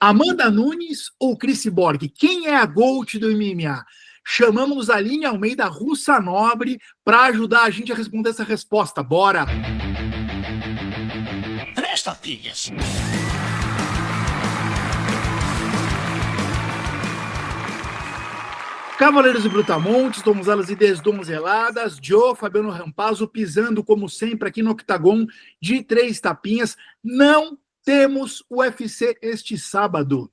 Amanda Nunes ou Cris Borg? Quem é a GOAT do MMA? Chamamos a Aline Almeida Russa Nobre para ajudar a gente a responder essa resposta. Bora! 3 tapinhas. Cavaleiros e Brutamontes, donzelas e desdonzeladas, Joe, Fabiano Rampazzo, pisando como sempre aqui no octagon de 3 tapinhas. Não temos UFC este sábado.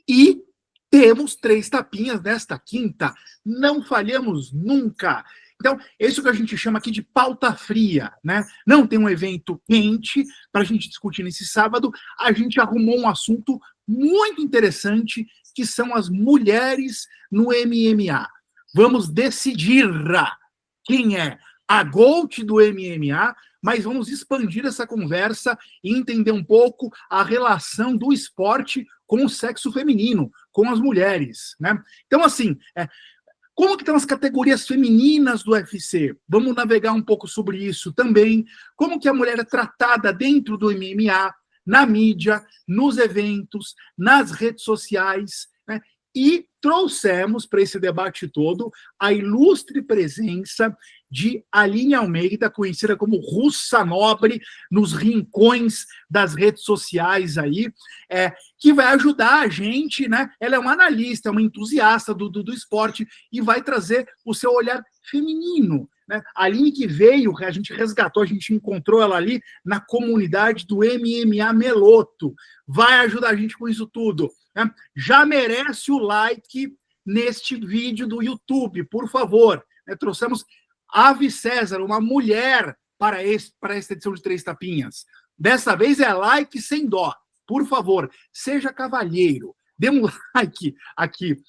E temos 3 tapinhas nesta quinta. Não falhamos nunca. Então, isso que a gente chama aqui de pauta fria, né? Não tem um evento quente para a gente discutir nesse sábado. A gente arrumou um assunto muito interessante, que são as mulheres no MMA. Vamos decidir quem é a GOAT do MMA, mas vamos expandir essa conversa e entender um pouco a relação do esporte com o sexo feminino, com as mulheres, né? Então, assim, como que estão as categorias femininas do UFC? Vamos navegar um pouco sobre isso também. Como que a mulher é tratada dentro do MMA, na mídia, nos eventos, nas redes sociais, né? E trouxemos para esse debate todo a ilustre presença de Aline Almeida, conhecida como Russa Nobre, nos rincões das redes sociais aí, que vai ajudar a gente, né? Ela é uma analista, é uma entusiasta do esporte e vai trazer o seu olhar feminino, né? A Aline que veio, a gente resgatou, a gente encontrou ela ali na comunidade do MMA Meloto. Vai ajudar a gente com isso tudo, né? Já merece o like neste vídeo do YouTube, por favor. Trouxemos Ave César, uma mulher, para esta edição de 3 tapinhas. Dessa vez é like sem dó. Por favor, seja cavalheiro. Dê um like aqui,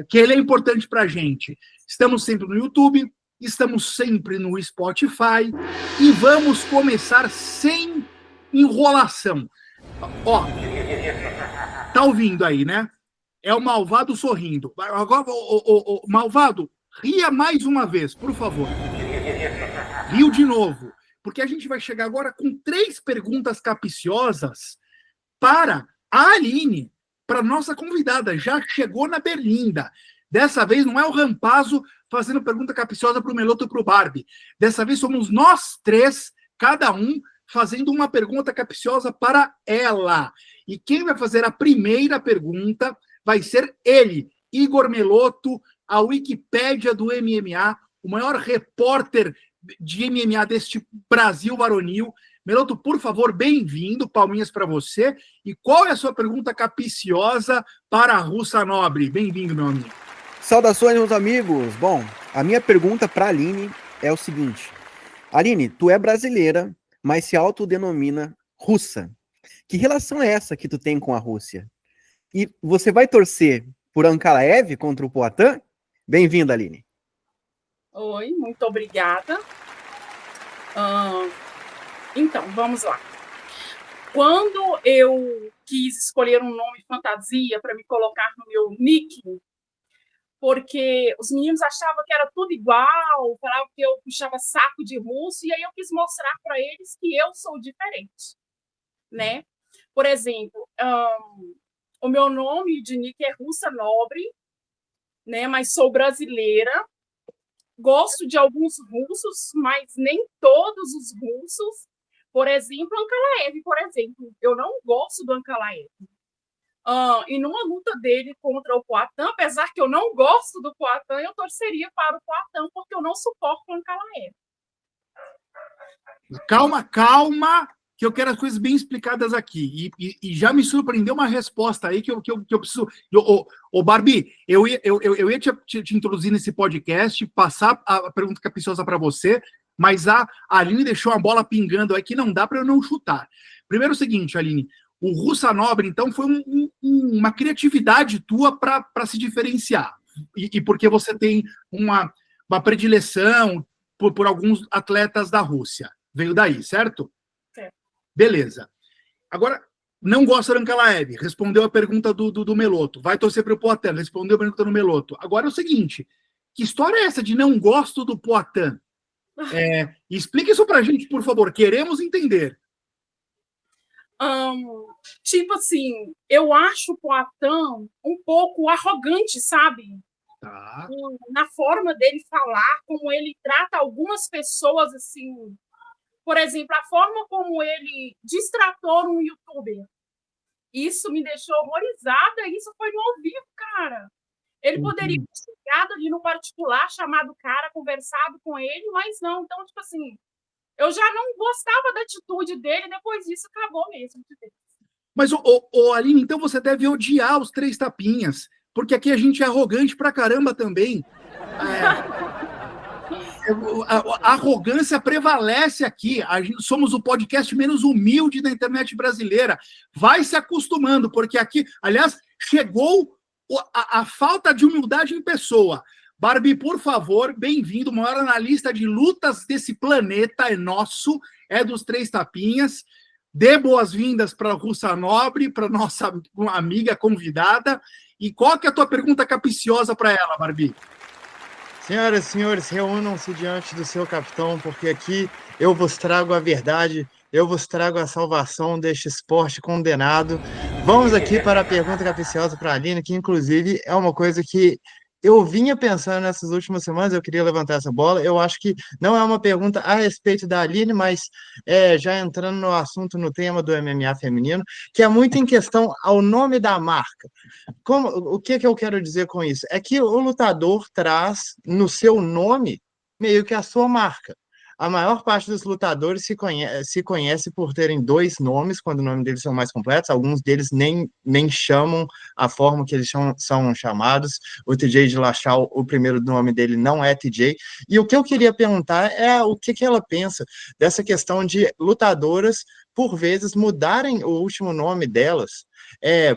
que ele é importante para a gente. Estamos sempre no YouTube, estamos sempre no Spotify e vamos começar sem enrolação. Ó, tá ouvindo aí, né? É o Malvado sorrindo. Agora, o Malvado, ria mais uma vez, por favor. Rio de novo. Porque a gente vai chegar agora com 3 perguntas capciosas para a Aline, para nossa convidada. Já chegou na berlinda. Dessa vez não é o Rampazzo fazendo pergunta capciosa para o Meloto e para o Barbie. Dessa vez somos nós 3, cada um, fazendo uma pergunta capciosa para ela. E quem vai fazer a primeira pergunta vai ser ele, Igor Meloto, a Wikipédia do MMA, o maior repórter de MMA deste Brasil varonil. Meloto, por favor, bem-vindo, palminhas para você. E qual é a sua pergunta capciosa para a Russa Nobre? Bem-vindo, meu amigo. Saudações, meus amigos. Bom, a minha pergunta para a Aline é o seguinte. Aline, tu é brasileira, mas se autodenomina russa. Que relação é essa que tu tem com a Rússia? E você vai torcer por Ankalaev contra o Poatan? Bem-vinda, Aline. Oi, muito obrigada. Então, vamos lá. Quando eu quis escolher um nome fantasia para me colocar no meu nick, porque os meninos achavam que era tudo igual, falavam que eu puxava saco de russo, e aí eu quis mostrar para eles que eu sou diferente, né? Por exemplo, o meu nome de nick é Russa Nobre, né? Mas sou brasileira. Gosto de alguns russos, mas nem todos os russos. Por exemplo, Ankalaev, por exemplo. Eu não gosto do Ankalaev. E numa luta dele contra o Poatan, apesar que eu não gosto do Poatan, eu torceria para o Poatan, porque eu não suporto o Ankalaev. Calma, que eu quero as coisas bem explicadas aqui. E já me surpreendeu uma resposta aí que eu preciso... Ô, Barbie, eu ia te introduzir nesse podcast, passar a pergunta capciosa para você, mas a Aline deixou a bola pingando aí que não dá para eu não chutar. Primeiro o seguinte, Aline, o Russa Nobre, então, foi uma criatividade tua para se diferenciar. E porque você tem uma predileção por alguns atletas da Rússia. Veio daí, certo? Certo. Beleza. Agora, não gosta do Ankalaev, respondeu a pergunta do Meloto. Vai torcer para o Poatan, respondeu a pergunta do Meloto. Agora é o seguinte, que história é essa de não gosto do Poatan? Explique isso para a gente, por favor. Queremos entender. Tipo assim, eu acho o Poatan um pouco arrogante, sabe? Tá. Na forma dele falar, como ele trata algumas pessoas, assim. Por exemplo, a forma como ele destratou um youtuber. Isso me deixou horrorizada. Isso foi no ao vivo, cara. Ele poderia ter chegado ali no particular, chamado o cara, conversado com ele, mas não. Então, tipo assim, eu já não gostava da atitude dele, depois disso acabou mesmo. Mas, Aline, então você deve odiar os Três Tapinhas, porque aqui a gente é arrogante pra caramba também. A arrogância prevalece aqui. Somos o podcast menos humilde da internet brasileira. Vai se acostumando, porque aqui, aliás, chegou a falta de humildade em pessoa. Barbie, por favor, bem-vindo. O maior analista de lutas desse planeta é nosso, é dos Três Tapinhas. Dê boas-vindas para a Russa Nobre, para nossa amiga convidada. E qual que é a tua pergunta capiciosa para ela, Barbie? Senhoras e senhores, reúnam-se diante do seu capitão, porque aqui eu vos trago a verdade, eu vos trago a salvação deste esporte condenado. Vamos aqui para a pergunta capiciosa para a Aline, que inclusive é uma coisa que eu vinha pensando nessas últimas semanas, eu queria levantar essa bola. Eu acho que não é uma pergunta a respeito da Aline, mas já entrando no assunto, no tema do MMA feminino, que é muito em questão ao nome da marca. O que eu quero dizer com isso? É que o lutador traz no seu nome meio que a sua marca. A maior parte dos lutadores se conhece por terem dois nomes, quando o nome deles são mais completos. Alguns deles nem chamam a forma que eles são chamados. O TJ Dillashaw, o primeiro nome dele não é TJ. E o que eu queria perguntar é o que ela pensa dessa questão de lutadoras, por vezes, mudarem o último nome delas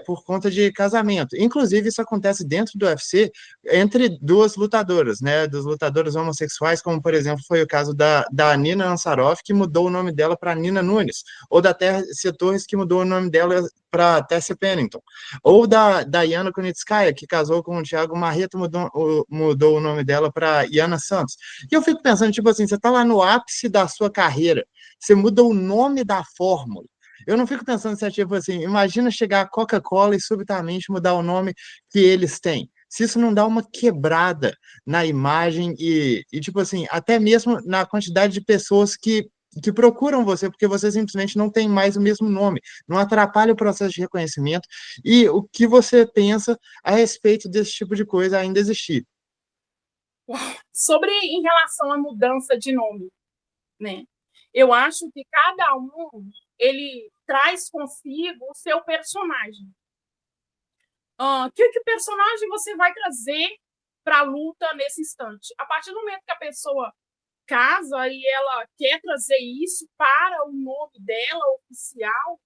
por conta de casamento. Inclusive, isso acontece dentro do UFC entre duas lutadoras, né? Dos lutadores homossexuais, como, por exemplo, foi o caso da Nina Ansaroff, que mudou o nome dela para Nina Nunes, ou da Tessia Torres, que mudou o nome dela para Tessia Pennington, ou da Yana Kunitskaya, que casou com o Thiago Marreta, mudou o nome dela para Yana Santos. E eu fico pensando, tipo assim, você está lá no ápice da sua carreira, você muda o nome da fórmula. Eu não fico pensando se é tipo assim, imagina chegar a Coca-Cola e subitamente mudar o nome que eles têm. Se isso não dá uma quebrada na imagem tipo assim, até mesmo na quantidade de pessoas que procuram você, porque você simplesmente não tem mais o mesmo nome, não atrapalha o processo de reconhecimento, e o que você pensa a respeito desse tipo de coisa ainda existir? Em relação à mudança de nome, né? Eu acho que cada um ele traz consigo o seu personagem. Que personagem você vai trazer para a luta nesse instante? A partir do momento que a pessoa casa e ela quer trazer isso para o nome dela oficial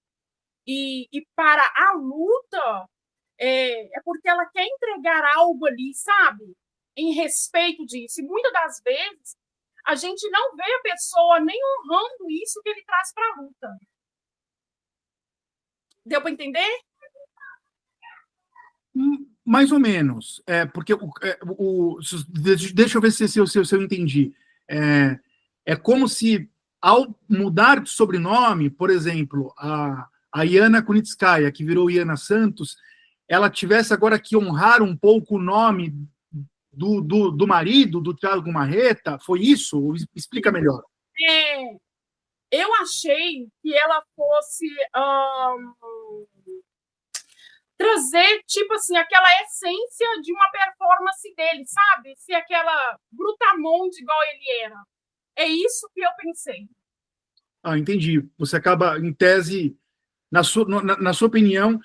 e para a luta, é porque ela quer entregar algo ali, sabe? Em respeito disso. E muitas das vezes a gente não vê a pessoa nem honrando isso que ele traz para a luta. Deu para entender? Mais ou menos. Porque deixa eu ver se eu entendi. É como se, ao mudar de sobrenome, por exemplo, a Yana Kunitskaya, que virou Yana Santos, ela tivesse agora que honrar um pouco o nome do marido, do Thiago Marreta. Foi isso? Explica melhor. Eu achei que ela fosse trazer, tipo assim, aquela essência de uma performance dele, sabe? Ser aquela brutamonte igual ele era. É isso que eu pensei. Entendi. Você acaba, em tese, na sua opinião,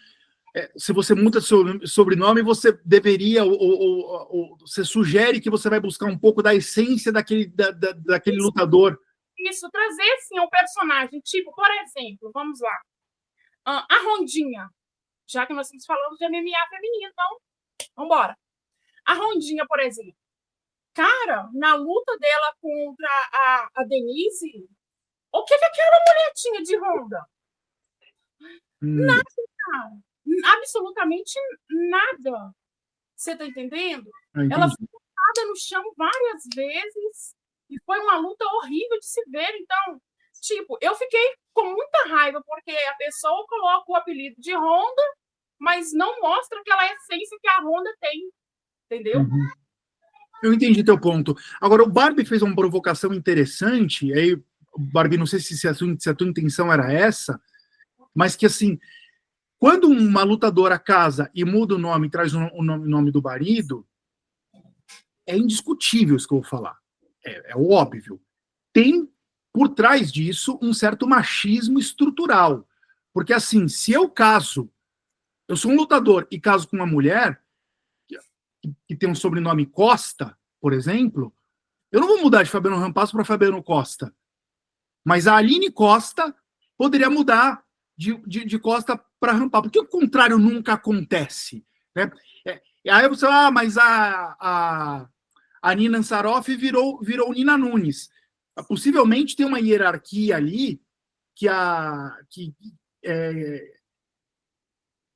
se você muda seu sobrenome, você deveria, ou você sugere que você vai buscar um pouco da essência daquele lutador. Isso, trazer, sim, um personagem. Tipo, por exemplo, vamos lá. A Rondinha. Já que nós estamos falando de MMA feminino, então, vamos embora. A Rondinha, por exemplo. Cara, na luta dela contra a Denise, o que aquela mulher tinha de Ronda? Nada, cara. Absolutamente nada. Você tá entendendo? Ela foi botada no chão várias vezes e foi uma luta horrível de se ver. Então, tipo, eu fiquei com muita raiva, porque a pessoa coloca o apelido de Honda, mas não mostra aquela essência que a Honda tem, entendeu? Uhum. Eu entendi teu ponto. Agora, o Barbie fez uma provocação interessante, aí, Barbie, não sei se a tua intenção era essa, mas que, assim, quando uma lutadora casa e muda o nome, traz o nome do marido, é indiscutível isso que eu vou falar. É óbvio. Tem, por trás disso, um certo machismo estrutural. Porque, assim, se eu sou um lutador e caso com uma mulher que tem um sobrenome Costa, por exemplo, eu não vou mudar de Fabiano Rampasso para Fabiano Costa. Mas a Aline Costa poderia mudar de Costa para Rampasso. Porque o contrário nunca acontece. Né? Aí você fala, mas a Nina Ansaroff virou Nina Nunes. Possivelmente tem uma hierarquia ali que a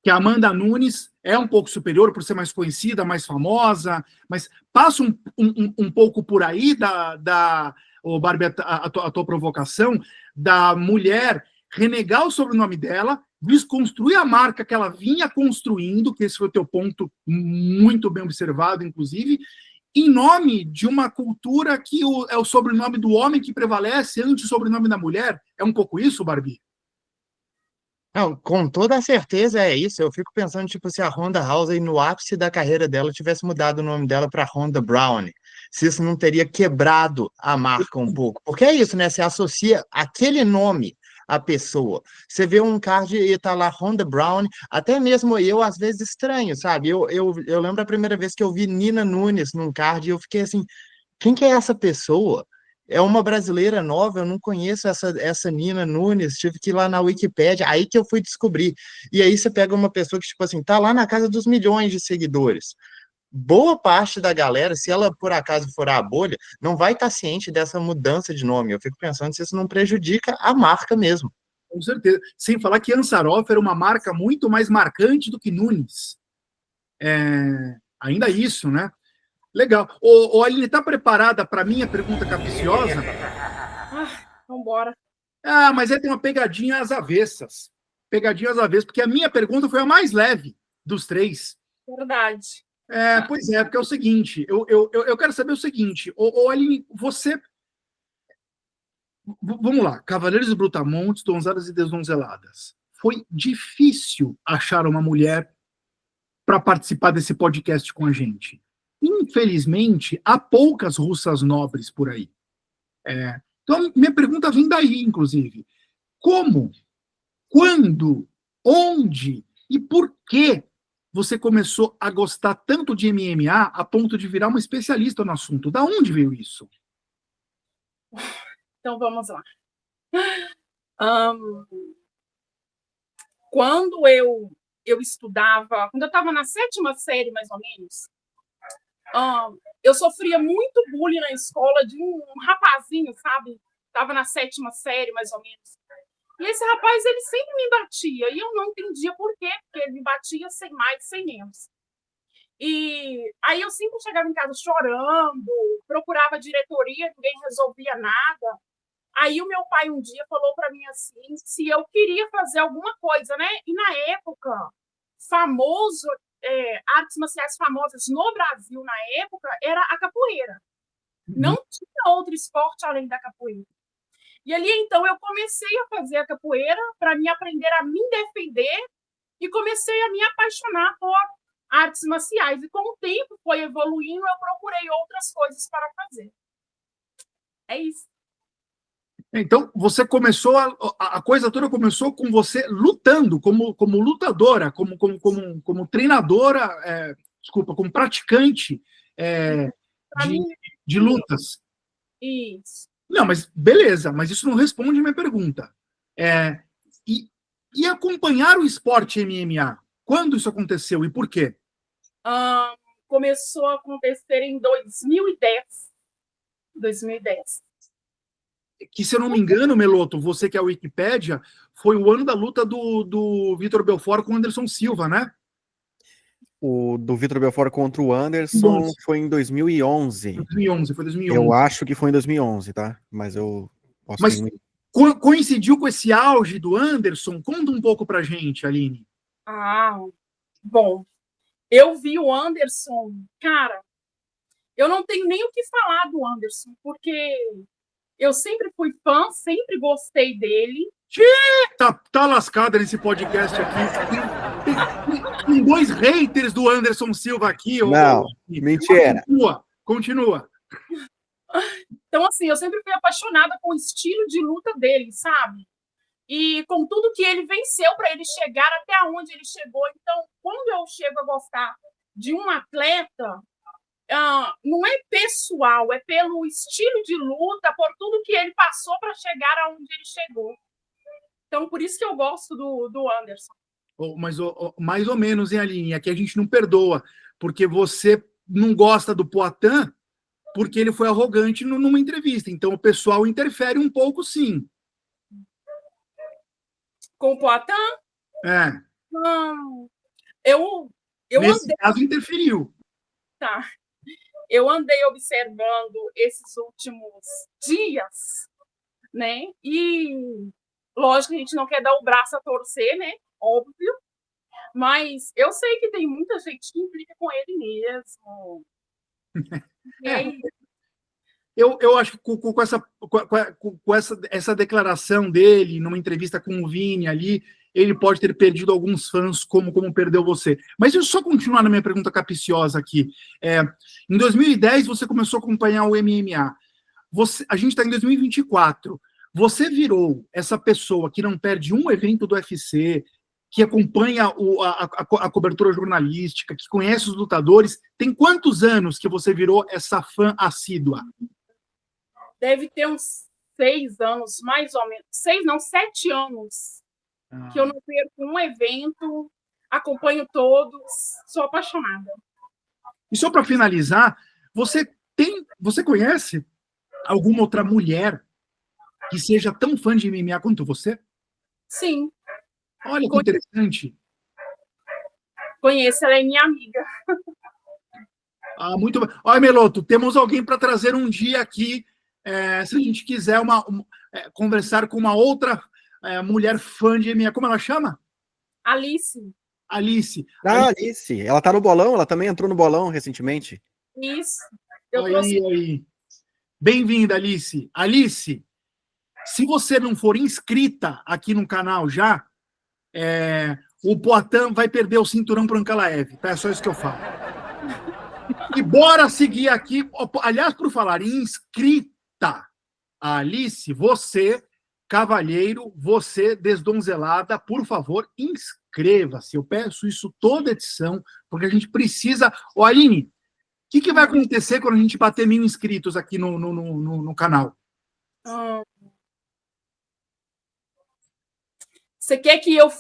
Amanda Nunes é um pouco superior por ser mais conhecida, mais famosa, mas passa um pouco por aí Barbie, a tua provocação, da mulher renegar o sobrenome dela, desconstruir a marca que ela vinha construindo, que esse foi o teu ponto muito bem observado, inclusive, em nome de uma cultura que é o sobrenome do homem que prevalece antes do sobrenome da mulher. É um pouco isso, Barbie? Não, com toda certeza é isso. Eu fico pensando, tipo, se a Ronda Rousey, no ápice da carreira dela, tivesse mudado o nome dela para Ronda Brown, se isso não teria quebrado a marca um pouco. Porque é isso, né? Você associa aquele nome à pessoa. Você vê um card e tá lá Ronda Brown, até mesmo eu, às vezes, estranho, sabe? Eu lembro a primeira vez que eu vi Nina Nunes num card e eu fiquei assim, quem que é essa pessoa? É uma brasileira nova, eu não conheço essa Nina Nunes, tive que ir lá na Wikipédia, aí que eu fui descobrir. E aí você pega uma pessoa que, tipo assim, tá lá na casa dos milhões de seguidores. Boa parte da galera, se ela por acaso for a bolha, não vai estar ciente dessa mudança de nome. Eu fico pensando se isso não prejudica a marca mesmo. Com certeza. Sem falar que Ansaroff era uma marca muito mais marcante do que Nunes. Ainda isso, né? Legal. Aline, está preparada para a minha pergunta capciosa? Vambora. Mas aí tem uma pegadinha às avessas. Pegadinha às avessas, porque a minha pergunta foi a mais leve dos três. Verdade. Pois é, porque é o seguinte, eu quero saber o seguinte, Aline, você... Vamos lá, Cavaleiros e Brutamontes, Donzelas e Desdonzeladas. Foi difícil achar uma mulher para participar desse podcast com a gente. Infelizmente, há poucas russas nobres por aí. Então, minha pergunta vem daí, inclusive. Como, quando, onde e por que você começou a gostar tanto de MMA a ponto de virar uma especialista no assunto? Da onde veio isso? Então, vamos lá. Quando eu estudava, quando eu estava na 7ª série, mais ou menos, eu sofria muito bullying na escola de um rapazinho, sabe? Estava na 7ª série, mais ou menos. E esse rapaz, ele sempre me batia, e eu não entendia por quê, porque ele me batia sem mais, sem menos. E aí eu sempre chegava em casa chorando, procurava a diretoria, ninguém resolvia nada. Aí o meu pai um dia falou para mim assim, se eu queria fazer alguma coisa, né? E na época, artes marciais famosas no Brasil, na época, era a capoeira. Não tinha outro esporte além da capoeira. E ali, então, eu comecei a fazer a capoeira para me aprender a me defender e comecei a me apaixonar por artes marciais. E com o tempo foi evoluindo, eu procurei outras coisas para fazer. É isso. Então, você começou, a coisa toda começou com você lutando, como lutadora, como treinadora, como praticante de lutas. Isso. Não, mas beleza, mas isso não responde a minha pergunta. E acompanhar o esporte MMA, quando isso aconteceu e por quê? Começou a acontecer em 2010. 2010. Que, se eu não me engano, Meloto, você que é a Wikipédia, foi o ano da luta do Vitor Belfort com o Anderson Silva, né? O do Vitor Belfort contra o Anderson foi em 2011. 2011, foi 2011. Eu acho que foi em 2011, tá? Mas eu posso... Mas coincidiu com esse auge do Anderson? Conta um pouco pra gente, Aline. Bom, eu vi o Anderson, cara, eu não tenho nem o que falar do Anderson, porque eu sempre fui fã, sempre gostei dele. Tá lascada nesse podcast aqui. Tem 2 haters do Anderson Silva aqui. Não, mentira. Continua. Então, assim, eu sempre fui apaixonada com o estilo de luta dele, sabe? E com tudo que ele venceu para ele chegar até onde ele chegou. Então, quando eu chego a gostar de um atleta, não é pessoal, é pelo estilo de luta, por tudo que ele passou para chegar aonde ele chegou. Então, por isso que eu gosto do Anderson. Mas mais ou menos, hein, Aline? Aqui a gente não perdoa, porque você não gosta do Poatan porque ele foi arrogante numa entrevista. Então, o pessoal interfere um pouco, sim. Com o Poatan? É. Eu Nesse caso, interferiu. Tá. Eu andei observando esses últimos dias, né? E, lógico, a gente não quer dar o braço a torcer, né? Óbvio. Mas eu sei que tem muita gente que implica com ele mesmo. Eu acho que com essa declaração dele, numa entrevista com o Vini ali, ele pode ter perdido alguns fãs, como perdeu você. Mas deixa eu só continuar na minha pergunta capiciosa aqui. Em 2010, você começou a acompanhar o MMA. A gente está em 2024. Você virou essa pessoa que não perde um evento do UFC, que acompanha a cobertura jornalística, que conhece os lutadores. Tem quantos anos que você virou essa fã assídua? Deve ter uns 6 anos, mais ou menos. 6 não, 7 anos. Que eu não perco um evento, acompanho todos, sou apaixonada. E só para finalizar, você conhece alguma outra mulher que seja tão fã de MMA quanto você? Sim. Olha que interessante. Conheço, ela é minha amiga. Muito bem. Olha, Meloto, temos alguém para trazer um dia aqui, se a gente quiser conversar com uma outra mulher fã de MMA. Como ela chama? Alice. Alice. Alice. Ela tá no bolão? Ela também entrou no bolão recentemente? Isso. Aí. Bem-vinda, Alice. Alice, se você não for inscrita aqui no canal já, o Poatan vai perder o cinturão para o Ankalaev. Tá? É só isso que eu falo. E bora seguir aqui. Aliás, por falar em inscrita, Alice, você, cavalheiro, você, desdonzelada, por favor, inscreva-se. Eu peço isso toda edição, porque a gente precisa... Aline, o que vai acontecer quando a gente bater 1.000 inscritos aqui no canal? Você quer que eu...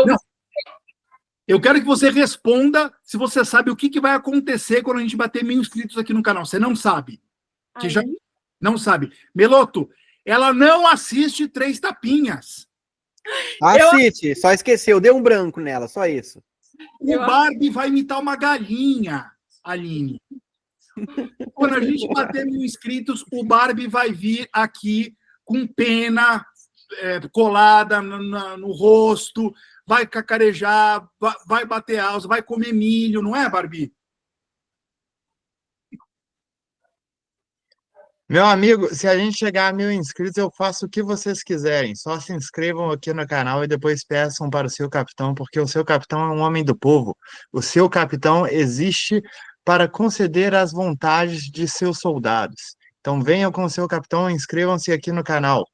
Não. Eu quero que você responda se você sabe o que vai acontecer quando a gente bater 1.000 inscritos aqui no canal. Você não sabe. Que já não sabe. Meloto, ela não assiste 3 Tapinhas. Assiste, só esqueceu. Deu um branco nela, só isso. O Barbie vai imitar uma galinha, Aline. Quando a gente bater 1.000 inscritos, o Barbie vai vir aqui com pena colada no rosto, vai cacarejar, vai bater alça, vai comer milho, não é, Barbie? Meu amigo, se a gente chegar a 1.000 inscritos, eu faço o que vocês quiserem. Só se inscrevam aqui no canal e depois peçam para o seu capitão, porque o seu capitão é um homem do povo. O seu capitão existe para conceder as vontades de seus soldados. Então venham com o seu capitão e inscrevam-se aqui no canal.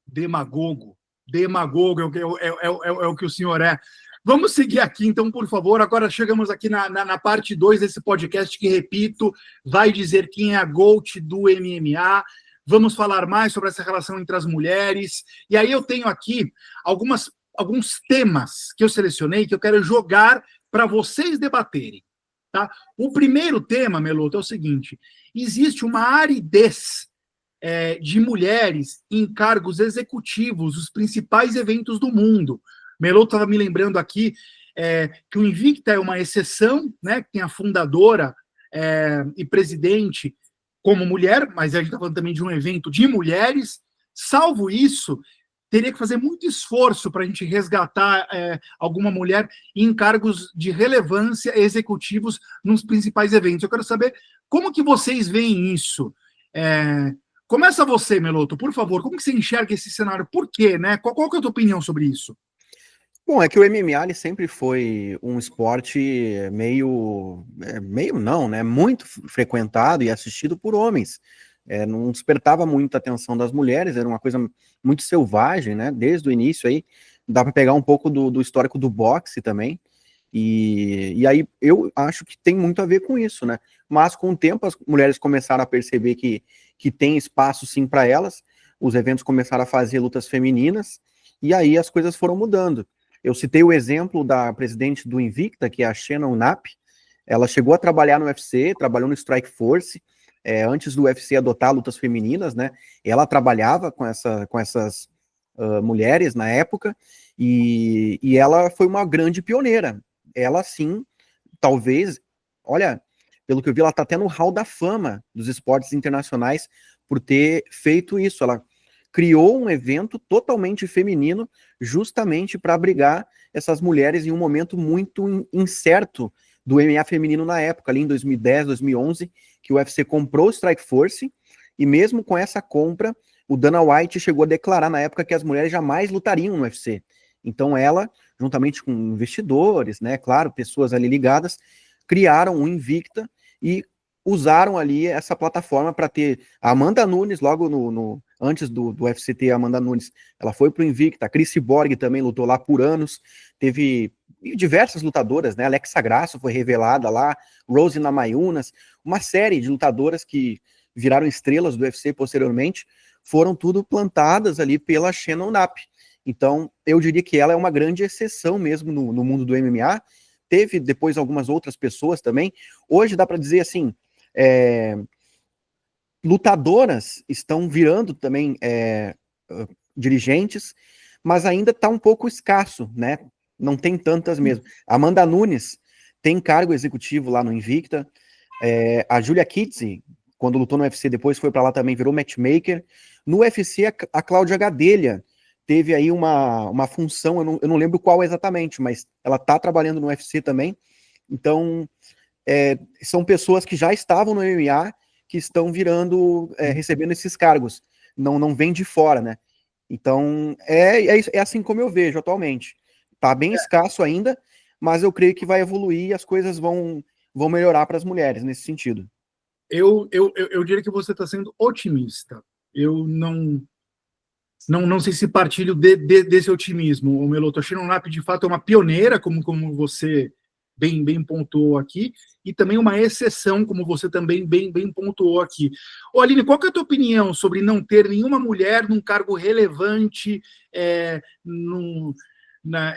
Demagogo é o que o senhor é. Vamos seguir aqui, então, por favor. Agora chegamos aqui na parte 2 desse podcast, que, repito, vai dizer quem é a GOAT do MMA. Vamos falar mais sobre essa relação entre as mulheres. E aí eu tenho aqui alguns temas que eu selecionei que eu quero jogar para vocês debaterem. Tá? O primeiro tema, Meloto, é o seguinte: existe uma aridez de mulheres em cargos executivos dos principais eventos do mundo. Meloto estava me lembrando aqui que o Invicta é uma exceção, né, que tem a fundadora e presidente como mulher, mas a gente está falando também de um evento de mulheres. Salvo isso, teria que fazer muito esforço para a gente resgatar alguma mulher em cargos de relevância executivos nos principais eventos. Eu quero saber como que vocês veem isso. Começa você, Meloto, por favor. Como que você enxerga esse cenário? Por quê, né? Qual que é a tua opinião sobre isso? Bom, é que o MMA ele sempre foi um esporte meio não, né? Muito frequentado e assistido por homens. Não despertava muita atenção das mulheres, era uma coisa muito selvagem, né? Desde o início aí, dá para pegar um pouco do histórico do boxe também. E aí eu acho que tem muito a ver com isso, né? Mas com o tempo as mulheres começaram a perceber que tem espaço sim para elas, os eventos começaram a fazer lutas femininas, e aí as coisas foram mudando. Eu citei o exemplo da presidente do Invicta, que é a Shannon Knapp. Ela chegou a trabalhar no UFC, trabalhou no Strike Force, antes do UFC adotar lutas femininas, né? Ela trabalhava com essas mulheres na época, e ela foi uma grande pioneira. Ela, sim, talvez, olha, pelo que eu vi, ela está até no Hall da Fama dos esportes internacionais por ter feito isso. Ela criou um evento totalmente feminino justamente para abrigar essas mulheres em um momento muito incerto do MMA feminino na época, ali em 2010, 2011, que o UFC comprou o Strike Force, e mesmo com essa compra, o Dana White chegou a declarar na época que as mulheres jamais lutariam no UFC. Então ela, juntamente com investidores, né, claro, pessoas ali ligadas, criaram o Invicta e usaram ali essa plataforma para ter a Amanda Nunes, logo antes do UFC ter a Amanda Nunes, ela foi para o Invicta, a Cris Borg também lutou lá por anos, teve diversas lutadoras, né, Alexa Grasso foi revelada lá, Rose Namajunas, uma série de lutadoras que viraram estrelas do UFC posteriormente, foram tudo plantadas ali pela Shannon Knapp. Então, eu diria que ela é uma grande exceção mesmo no mundo do MMA. Teve depois algumas outras pessoas também. Hoje dá para dizer assim, lutadoras estão virando também dirigentes, mas ainda está um pouco escasso, né? Não tem tantas mesmo. Amanda Nunes tem cargo executivo lá no Invicta. A Julia Kitze, quando lutou no UFC, depois foi para lá também, virou matchmaker. No UFC, a Cláudia Gadelha teve aí uma função, eu não lembro qual exatamente, mas ela está trabalhando no UFC também. Então, são pessoas que já estavam no MMA, que estão virando, recebendo esses cargos. Não vem de fora, né? Então, é assim como eu vejo atualmente. Está bem escasso ainda, mas eu creio que vai evoluir e as coisas vão melhorar para as mulheres nesse sentido. Eu diria que você está sendo otimista. Eu não sei se partilho desse otimismo, o Meloto. A Shannon Knapp, de fato, é uma pioneira, como você bem pontuou aqui, e também uma exceção, como você também bem pontuou aqui. Ô, Aline, qual que é a tua opinião sobre não ter nenhuma mulher num cargo relevante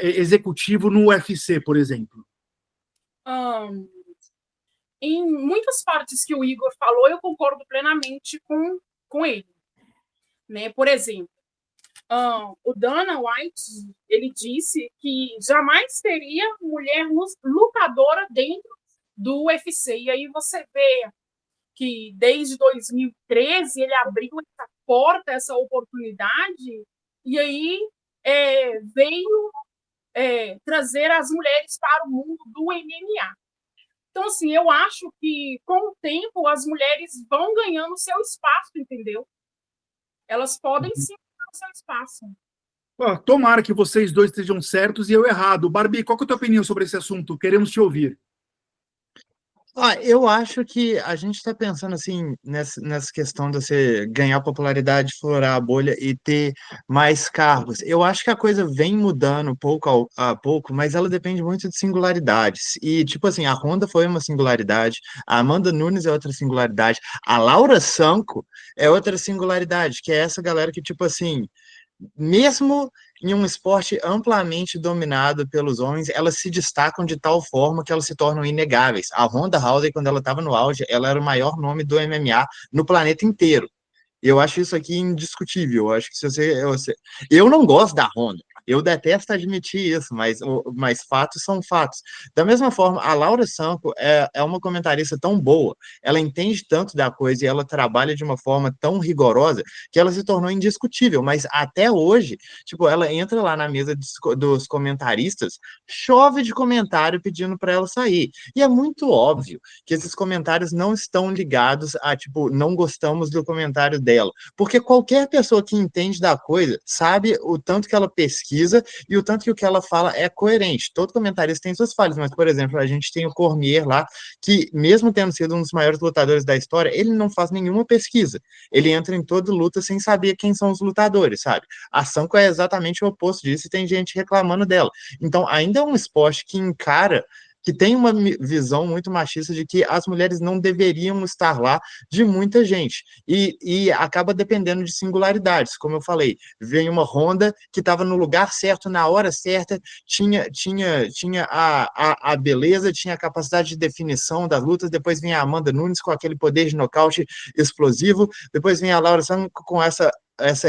executivo no UFC, por exemplo? Em muitas partes que o Igor falou, eu concordo plenamente com ele. Né? Por exemplo, o Dana White, ele disse que jamais teria mulher lutadora dentro do UFC. E aí você vê que desde 2013 ele abriu essa porta, essa oportunidade, e aí veio trazer as mulheres para o mundo do MMA. Então, assim, eu acho que com o tempo as mulheres vão ganhando seu espaço, entendeu? Elas podem sim ganhar o seu espaço. Tomara que vocês dois estejam certos e eu errado. Barbie, qual que é a tua opinião sobre esse assunto? Queremos te ouvir. Eu acho que a gente está pensando assim nessa questão de você ganhar popularidade, florar a bolha e ter mais cargos. Eu acho que a coisa vem mudando pouco a pouco, mas ela depende muito de singularidades. E, tipo assim, a Honda foi uma singularidade, a Amanda Nunes é outra singularidade, a Laura Sanko é outra singularidade, que é essa galera que, tipo assim, mesmo em um esporte amplamente dominado pelos homens, elas se destacam de tal forma que elas se tornam inegáveis. A Ronda Rousey, quando ela estava no auge, ela era o maior nome do MMA no planeta inteiro. Eu acho isso aqui indiscutível. Eu acho que eu não gosto da Ronda. Eu detesto admitir isso, mas fatos são fatos. Da mesma forma, a Laura Sanco é uma comentarista tão boa, ela entende tanto da coisa e ela trabalha de uma forma tão rigorosa que ela se tornou indiscutível, mas até hoje, tipo, ela entra lá na mesa dos comentaristas, chove de comentário pedindo para ela sair. E é muito óbvio que esses comentários não estão ligados a, tipo, não gostamos do comentário dela, porque qualquer pessoa que entende da coisa sabe o tanto que ela pesquisa e o tanto que o que ela fala é coerente. Todo comentarista tem suas falhas, mas, por exemplo, a gente tem o Cormier lá, que mesmo tendo sido um dos maiores lutadores da história, ele não faz nenhuma pesquisa. Ele entra em toda luta sem saber quem são os lutadores, sabe? A Sanko é exatamente o oposto disso e tem gente reclamando dela. Então, ainda é um esporte que tem uma visão muito machista de que as mulheres não deveriam estar lá de muita gente, e acaba dependendo de singularidades, como eu falei, vem uma Honda que estava no lugar certo, na hora certa, tinha a beleza, tinha a capacidade de definição das lutas, depois vem a Amanda Nunes com aquele poder de nocaute explosivo, depois vem a Laura Sanko com essa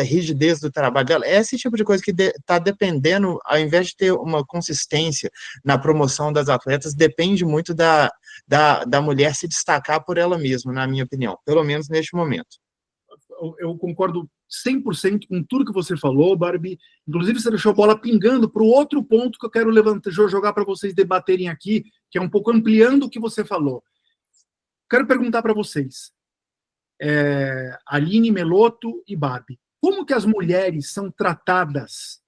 rigidez do trabalho dela, é esse tipo de coisa que está dependendo, ao invés de ter uma consistência na promoção das atletas, depende muito da mulher se destacar por ela mesma, na minha opinião, pelo menos neste momento. Eu concordo 100% com tudo que você falou, Barbie. Inclusive, você deixou a bola pingando para o outro ponto que eu quero jogar para vocês debaterem aqui, que é um pouco ampliando o que você falou. Quero perguntar para vocês, Aline, Meloto e Barbie, como que as mulheres são tratadas,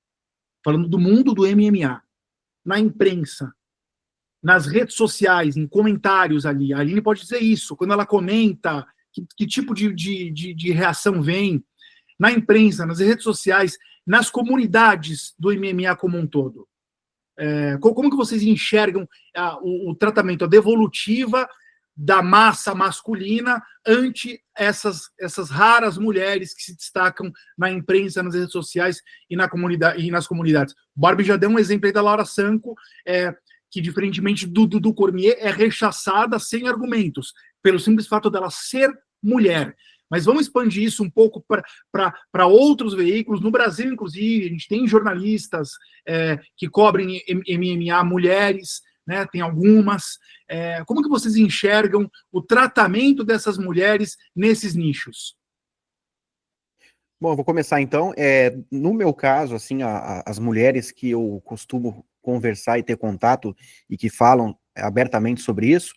falando do mundo do MMA, na imprensa, nas redes sociais, em comentários ali? A Aline pode dizer isso, quando ela comenta, que tipo de reação vem na imprensa, nas redes sociais, nas comunidades do MMA como um todo? Como que vocês enxergam o tratamento, a devolutiva da massa masculina ante essas raras mulheres que se destacam na imprensa, nas redes sociais e nas comunidades? O Barbie já deu um exemplo aí da Laura Sanko, que, diferentemente do Cormier, é rechaçada sem argumentos, pelo simples fato dela ser mulher. Mas vamos expandir isso um pouco para outros veículos. No Brasil, inclusive, a gente tem jornalistas que cobrem MMA, mulheres, né? Tem algumas. Como que vocês enxergam o tratamento dessas mulheres nesses nichos? Bom, eu vou começar então. No meu caso, assim, as mulheres que eu costumo conversar e ter contato e que falam abertamente sobre isso,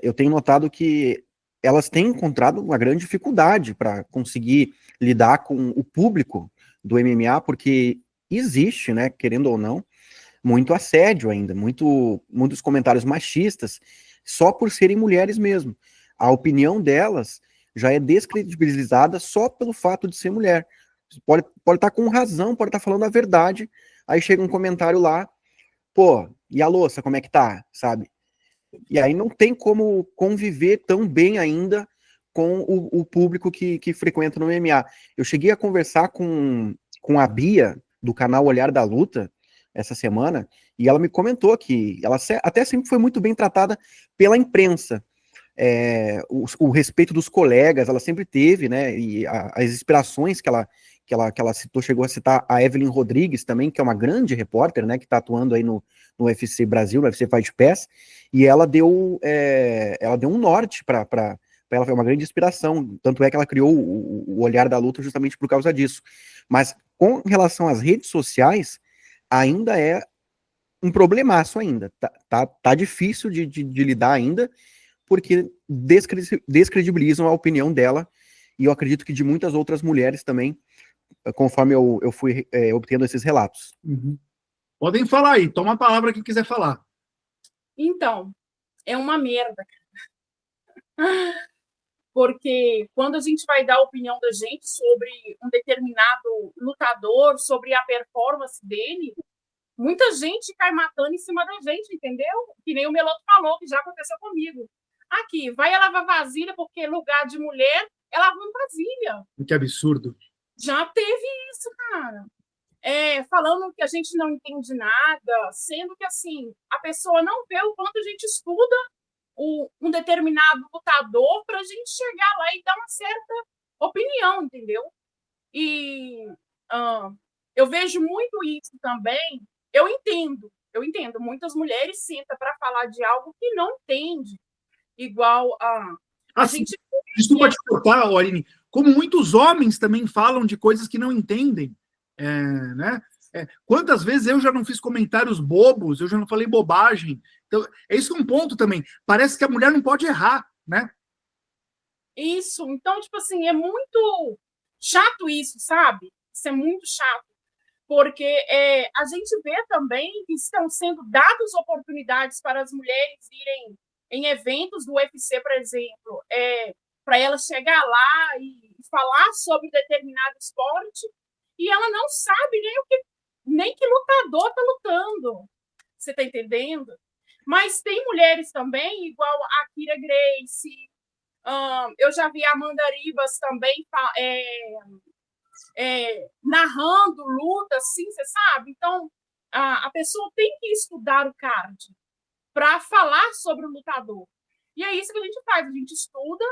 eu tenho notado que elas têm encontrado uma grande dificuldade para conseguir lidar com o público do MMA, porque existe, né, querendo ou não, muito assédio ainda, muitos comentários machistas, só por serem mulheres mesmo. A opinião delas já é descredibilizada só pelo fato de ser mulher. Pode estar com razão, pode estar falando a verdade, aí chega um comentário lá, pô, e a louça, como é que tá, sabe? E aí não tem como conviver tão bem ainda com o público que frequenta no MMA. Eu cheguei a conversar com a Bia, do canal Olhar da Luta, essa semana, e ela me comentou que ela até sempre foi muito bem tratada pela imprensa. O respeito dos colegas, ela sempre teve, né? E as inspirações que ela citou, chegou a citar a Evelyn Rodrigues também, que é uma grande repórter, né? Que está atuando aí no UFC Brasil, no UFC Fight Pass, e ela deu um norte para ela, foi uma grande inspiração. Tanto é que ela criou o Olhar da Luta justamente por causa disso. Mas com relação às redes sociais, ainda é um problemaço ainda. Tá difícil de lidar ainda, porque descredibilizam a opinião dela, e eu acredito que de muitas outras mulheres também, conforme eu fui obtendo esses relatos. Uhum. Podem falar aí, toma a palavra quem quiser falar. Então, é uma merda, porque quando a gente vai dar a opinião da gente sobre um determinado lutador, sobre a performance dele, muita gente cai matando em cima da gente, entendeu? Que nem o Meloto falou, que já aconteceu comigo. Aqui, vai lavar vasilha, porque lugar de mulher é lavando vasilha. Que absurdo. Já teve isso, cara. Falando que a gente não entende nada, sendo que, assim, a pessoa não vê o quanto a gente estuda um determinado lutador para a gente chegar lá e dar uma certa opinião, entendeu? E Eu vejo muito isso também. Eu entendo. Muitas mulheres sentam para falar de algo que não entende, igual a Assim, gente. desculpa te cortar, Aline, como muitos homens também falam de coisas que não entendem, né? Quantas vezes eu já não fiz comentários bobos, eu já não falei bobagem. Então, isso é um ponto também. Parece que a mulher não pode errar, né? Isso. Então, tipo assim, é muito chato isso, sabe? Isso é muito chato. Porque a gente vê também que estão sendo dadas oportunidades para as mulheres irem em eventos do UFC, por exemplo, para ela chegar lá e falar sobre determinado esporte, e ela não sabe nem que lutador está lutando. Você está entendendo? Mas tem mulheres também, igual a Kira Gracie, eu já vi a Amanda Ribas também narrando luta, assim, você sabe? Então, a pessoa tem que estudar o card para falar sobre o lutador. E é isso que a gente faz, a gente estuda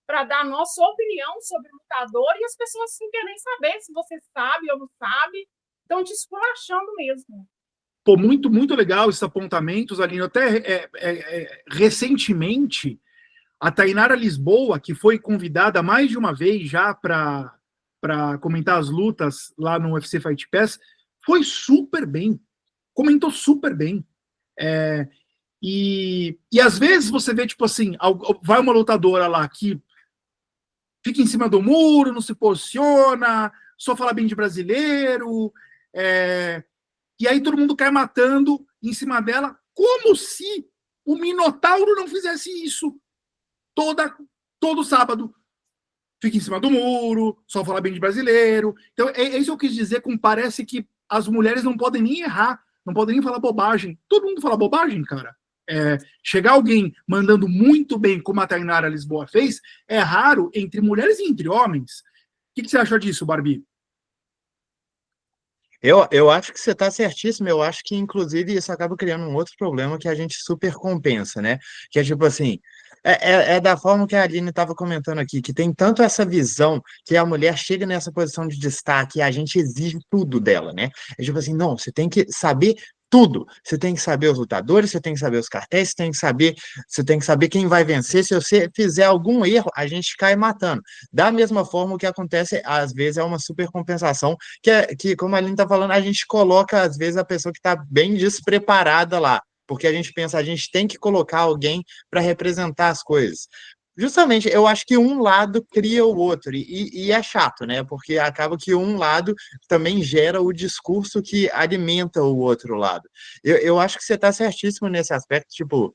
para dar a nossa opinião sobre o lutador e as pessoas não querem saber se você sabe ou não sabe, estão te esculachando mesmo. Pô, muito, muito legal esses apontamentos, Aline. Até recentemente, a Tainara Lisboa, que foi convidada mais de uma vez já para comentar as lutas lá no UFC Fight Pass, foi super bem, comentou super bem. E às vezes você vê, tipo assim, vai uma lutadora lá que fica em cima do muro, não se posiciona, só fala bem de brasileiro, e aí todo mundo cai matando em cima dela, como se o Minotauro não fizesse isso todo sábado. Fica em cima do muro, só fala bem de brasileiro. Então, é isso que eu quis dizer com parece que as mulheres não podem nem errar, não podem nem falar bobagem. Todo mundo fala bobagem, cara. Chegar alguém mandando muito bem, como a Tainara Lisboa fez, é raro entre mulheres e entre homens. O que você acha disso, Barbie? Eu acho que você está certíssimo. Eu acho que, inclusive, isso acaba criando um outro problema que a gente super compensa, né? Que é tipo assim, é da forma que a Aline estava comentando aqui, que tem tanto essa visão que a mulher chega nessa posição de destaque e a gente exige tudo dela, né? É tipo assim, não, você tem que saber tudo. Você tem que saber os lutadores, você tem que saber os cartéis, você tem que saber quem vai vencer. Se você fizer algum erro, a gente cai matando. Da mesma forma, o que acontece, às vezes, é uma supercompensação que, como a Aline está falando, a gente coloca, às vezes, a pessoa que está bem despreparada lá, porque a gente pensa, a gente tem que colocar alguém para representar as coisas. Justamente, eu acho que um lado cria o outro, e é chato, né? Porque acaba que um lado também gera o discurso que alimenta o outro lado. Eu acho que você está certíssimo nesse aspecto, tipo,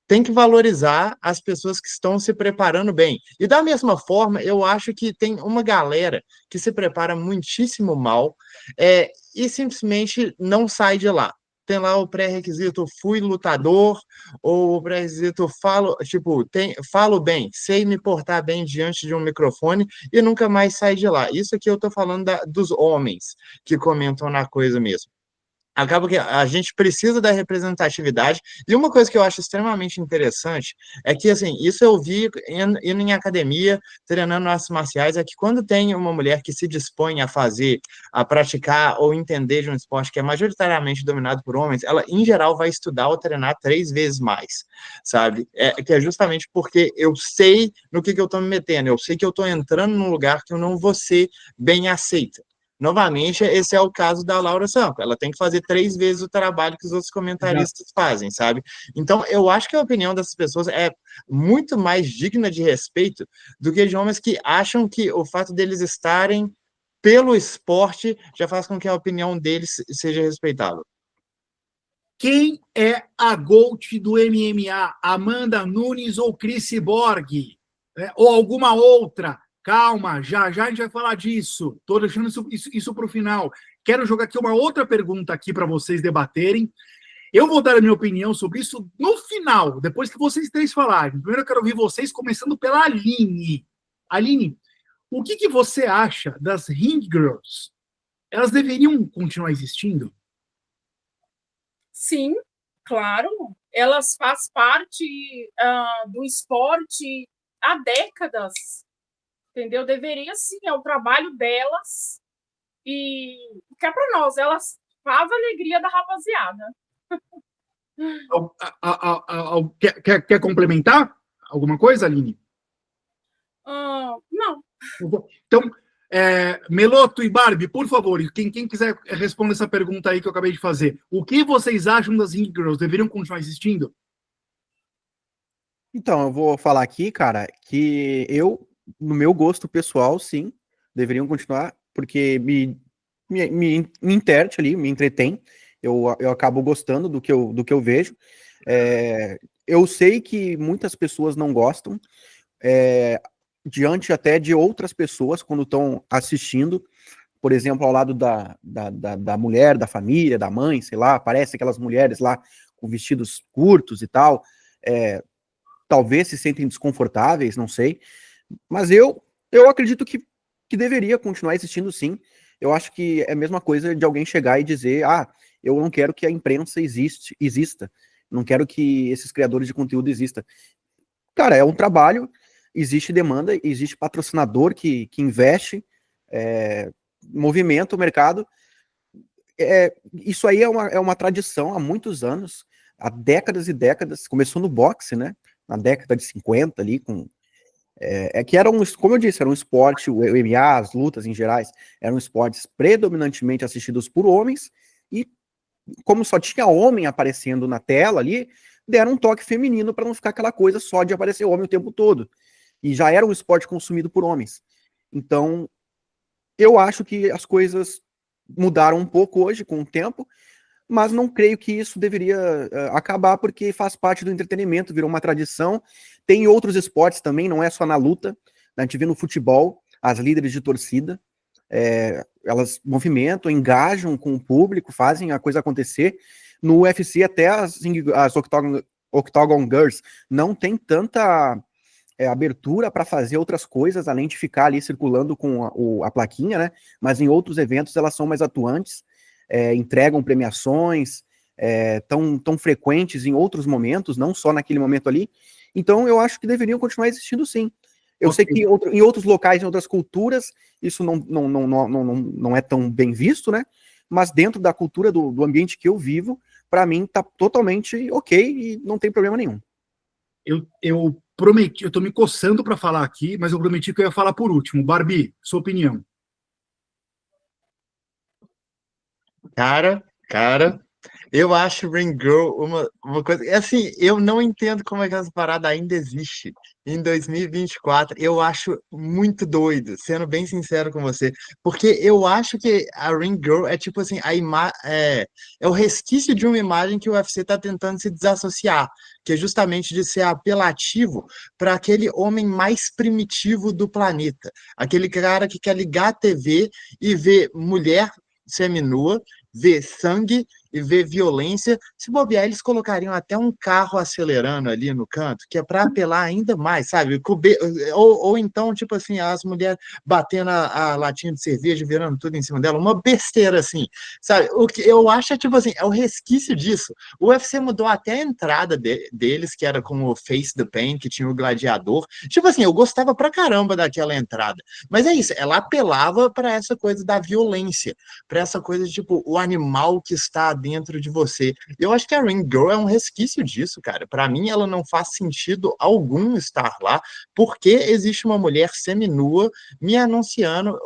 tem que valorizar as pessoas que estão se preparando bem. E da mesma forma, eu acho que tem uma galera que se prepara muitíssimo mal e simplesmente não sai de lá. Tem lá o pré-requisito fui lutador, ou o pré-requisito falo bem, sei me portar bem diante de um microfone e nunca mais sai de lá. Isso aqui eu estou falando dos homens que comentam na coisa mesmo. Acaba que a gente precisa da representatividade. E uma coisa que eu acho extremamente interessante é que, assim, isso eu vi indo em academia, treinando artes marciais, é que quando tem uma mulher que se dispõe a fazer, a praticar ou entender de um esporte que é majoritariamente dominado por homens, ela, em geral, vai estudar ou treinar 3 vezes mais, sabe? Que é justamente porque eu sei no que eu estou me metendo, eu sei que eu estou entrando num lugar que eu não vou ser bem aceita. Novamente, esse é o caso da Laura Sanko. Ela tem que fazer 3 vezes o trabalho que os outros comentaristas fazem, sabe? Então, eu acho que a opinião dessas pessoas é muito mais digna de respeito do que de homens que acham que o fato deles estarem pelo esporte já faz com que a opinião deles seja respeitável. Quem é a GOAT do MMA? Amanda Nunes ou Cris Borg? Ou alguma outra? Calma, já a gente vai falar disso. Estou deixando isso para o final. Quero jogar aqui uma outra pergunta aqui para vocês debaterem. Eu vou dar a minha opinião sobre isso no final, depois que vocês três falarem. Primeiro eu quero ouvir vocês, começando pela Aline. Aline, o que você acha das Ring Girls? Elas deveriam continuar existindo? Sim, claro. Elas fazem parte do esporte há décadas. Entendeu? Deveria sim, é o trabalho delas. e cá para nós, elas fazem a alegria da rapaziada. Quer complementar alguma coisa, Aline? Não. Então, Meloto e Barbie, por favor, quem quiser responder essa pergunta aí que eu acabei de fazer. O que vocês acham das Ring Girls? Deveriam continuar existindo? Então, eu vou falar aqui, cara, que no meu gosto pessoal, sim, deveriam continuar, porque me enterte ali, me entretém. Eu acabo gostando do que eu vejo. Eu sei que muitas pessoas não gostam, diante até de outras pessoas, quando estão assistindo, por exemplo, ao lado da mulher, da família, da mãe, sei lá, aparece aquelas mulheres lá com vestidos curtos e tal, talvez se sentem desconfortáveis, não sei, mas eu acredito que deveria continuar existindo, sim. Eu acho que é a mesma coisa de alguém chegar e dizer, eu não quero que a imprensa exista, não quero que esses criadores de conteúdo existam. Cara, é um trabalho, existe demanda, existe patrocinador que investe, movimenta o mercado. Isso aí é uma tradição há muitos anos, há décadas e décadas. Começou no boxe, né? Na década de 50 ali, que era como eu disse, era um esporte, o MMA, as lutas em gerais, eram esportes predominantemente assistidos por homens, e como só tinha homem aparecendo na tela ali, deram um toque feminino para não ficar aquela coisa só de aparecer homem o tempo todo. E já era um esporte consumido por homens. Então, eu acho que as coisas mudaram um pouco hoje com o tempo, mas não creio que isso deveria acabar, porque faz parte do entretenimento, virou uma tradição. Tem outros esportes também, não é só na luta. A gente vê no futebol, as líderes de torcida, elas movimentam, engajam com o público, fazem a coisa acontecer. No UFC, até as Octagon Girls não tem tanta abertura para fazer outras coisas, além de ficar ali circulando com a plaquinha, né? Mas em outros eventos elas são mais atuantes, entregam premiações, tão frequentes em outros momentos, não só naquele momento ali. Então eu acho que deveriam continuar existindo, sim. Eu sei que em outros locais, em outras culturas, isso não é tão bem visto, né? Mas dentro da cultura do ambiente que eu vivo, para mim tá totalmente ok e não tem problema nenhum. Eu prometi, eu tô me coçando para falar aqui, mas eu prometi que eu ia falar por último. Barbie, sua opinião. Cara, eu acho Ring Girl uma coisa. Assim, eu não entendo como é que essa parada ainda existe em 2024. Eu acho muito doido, sendo bem sincero com você. Porque eu acho que a Ring Girl é tipo assim, é o resquício de uma imagem que o UFC tá tentando se desassociar, que é justamente de ser apelativo para aquele homem mais primitivo do planeta. Aquele cara que quer ligar a TV e ver mulher seminua, ver sangue e ver violência. Se bobear, eles colocariam até um carro acelerando ali no canto, que é para apelar ainda mais, sabe? Ou então, tipo assim, as mulheres batendo a latinha de cerveja, virando tudo em cima dela, uma besteira assim, sabe? O que eu acho é, tipo assim, é o resquício disso. O UFC mudou até a entrada deles, que era com o Face the Pain, que tinha o gladiador. Tipo assim, eu gostava pra caramba daquela entrada. Mas é isso, ela apelava para essa coisa da violência, para essa coisa de, tipo, o animal que está dentro de você. Eu acho que a Ring Girl é um resquício disso, cara. Para mim, ela não faz sentido algum estar lá, porque existe uma mulher seminua me anunciando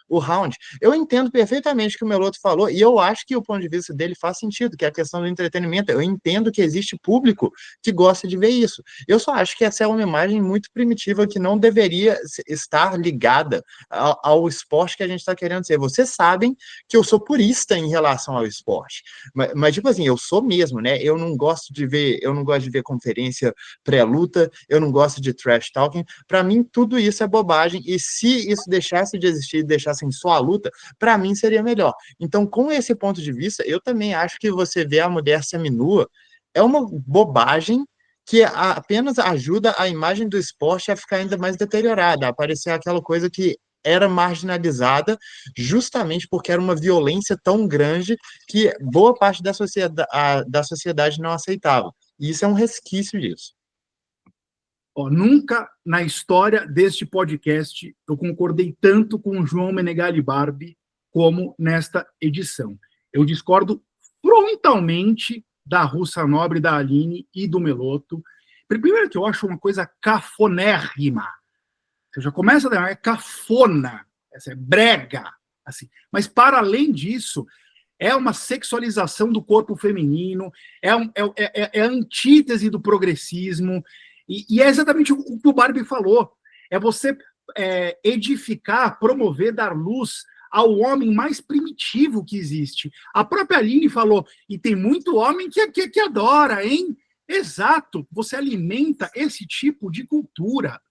o round. Eu entendo perfeitamente o que o Meloto falou, e eu acho que o ponto de vista dele faz sentido, que é a questão do entretenimento. Eu entendo que existe público que gosta de ver isso. Eu só acho que essa é uma imagem muito primitiva que não deveria estar ligada ao esporte que a gente está querendo ser. Vocês sabem que eu sou purista em relação ao esporte, mas tipo assim, eu sou mesmo, né? Eu não gosto de ver conferência pré-luta, eu não gosto de trash talking. Para mim, tudo isso é bobagem, e se isso deixasse de existir, deixassem só a luta, para mim seria melhor. Então, com esse ponto de vista, eu também acho que você vê a mulher seminua é uma bobagem que apenas ajuda a imagem do esporte a ficar ainda mais deteriorada, a aparecer aquela coisa que era marginalizada justamente porque era uma violência tão grande que boa parte da sociedade não aceitava. E isso é um resquício disso. Ó, nunca na história deste podcast eu concordei tanto com o João Menegali Barbie como nesta edição. Eu discordo frontalmente da Russa Nobre, da Aline e do Meloto. Primeiro que eu acho uma coisa cafonérrima. Você já começa a dar, é cafona, essa é brega, assim. Mas para além disso, é uma sexualização do corpo feminino, é a antítese do progressismo, e é exatamente o que o Barbie falou. É você edificar, promover, dar luz ao homem mais primitivo que existe. A própria Aline falou, e tem muito homem que adora, hein? Exato, você alimenta esse tipo de cultura.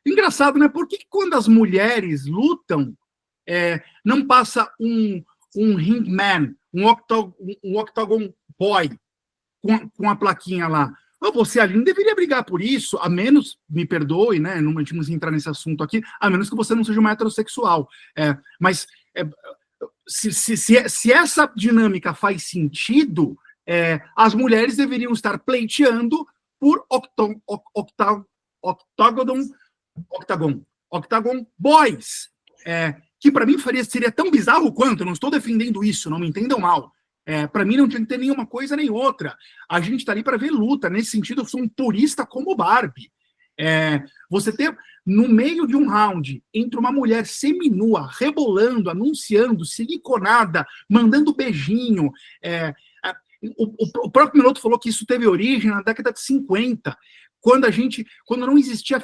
Engraçado, né? Por que quando as mulheres lutam, não passa um ringman, um octagon boy com a plaquinha lá? Você, Aline, deveria brigar por isso, a menos, me perdoe, né? Não vamos entrar nesse assunto aqui, a menos que você não seja uma heterossexual. Mas se essa dinâmica faz sentido, as mulheres deveriam estar pleiteando por octagon boys, que para mim seria tão bizarro quanto, eu não estou defendendo isso, não me entendam mal. Para mim não tinha que ter nenhuma coisa nem outra. A gente está ali para ver luta. Nesse sentido, eu sou um purista como Barbie. Você ter, no meio de um round, entre uma mulher seminua, rebolando, anunciando, siliconada, mandando beijinho. O próprio Meloto falou que isso teve origem na década de 50, quando não existia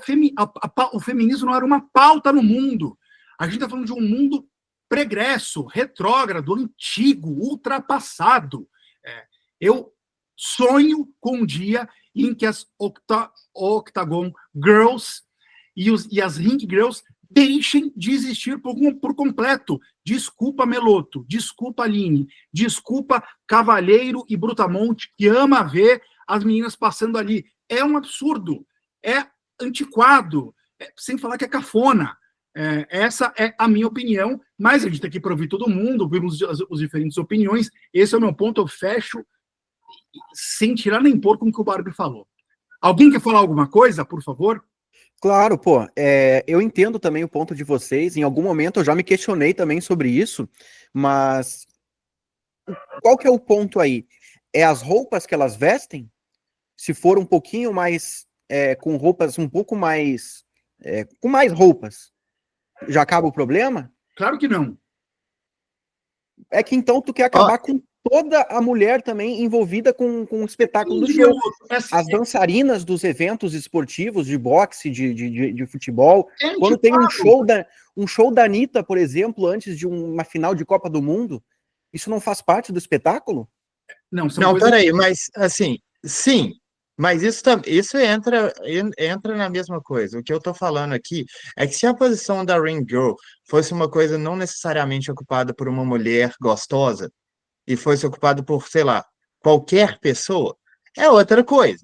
o feminismo, não era uma pauta no mundo. A gente está falando de um mundo pregresso, retrógrado, antigo, ultrapassado. Eu sonho com um dia em que as Octagon Girls e as Ring Girls deixem de existir por completo. Desculpa, Meloto, desculpa, Aline, desculpa, Cavalheiro e Brutamonte, que ama ver as meninas passando ali. É um absurdo, é antiquado, sem falar que é cafona. Essa é a minha opinião, mas a gente tem que ouvir todo mundo, ouvimos as diferentes opiniões. Esse é o meu ponto, eu fecho sem tirar nem pôr com o que o Barbie falou. Alguém quer falar alguma coisa, por favor? Claro, pô, eu entendo também o ponto de vocês, em algum momento eu já me questionei também sobre isso, mas qual que é o ponto aí? É as roupas que elas vestem? Se for um pouquinho mais, com roupas um pouco mais, com mais roupas, já acaba o problema? Claro que não. É que então tu quer acabar com toda a mulher também envolvida com o espetáculo do show. As dançarinas dos eventos esportivos, de boxe, de futebol. Quando tem um show da Anitta, por exemplo, antes de uma final de Copa do Mundo, isso não faz parte do espetáculo? Não, peraí, mas assim, sim, mas isso entra na mesma coisa. O que eu tô falando aqui é que se a posição da Ring Girl fosse uma coisa não necessariamente ocupada por uma mulher gostosa, e fosse ocupado por, sei lá, qualquer pessoa, é outra coisa.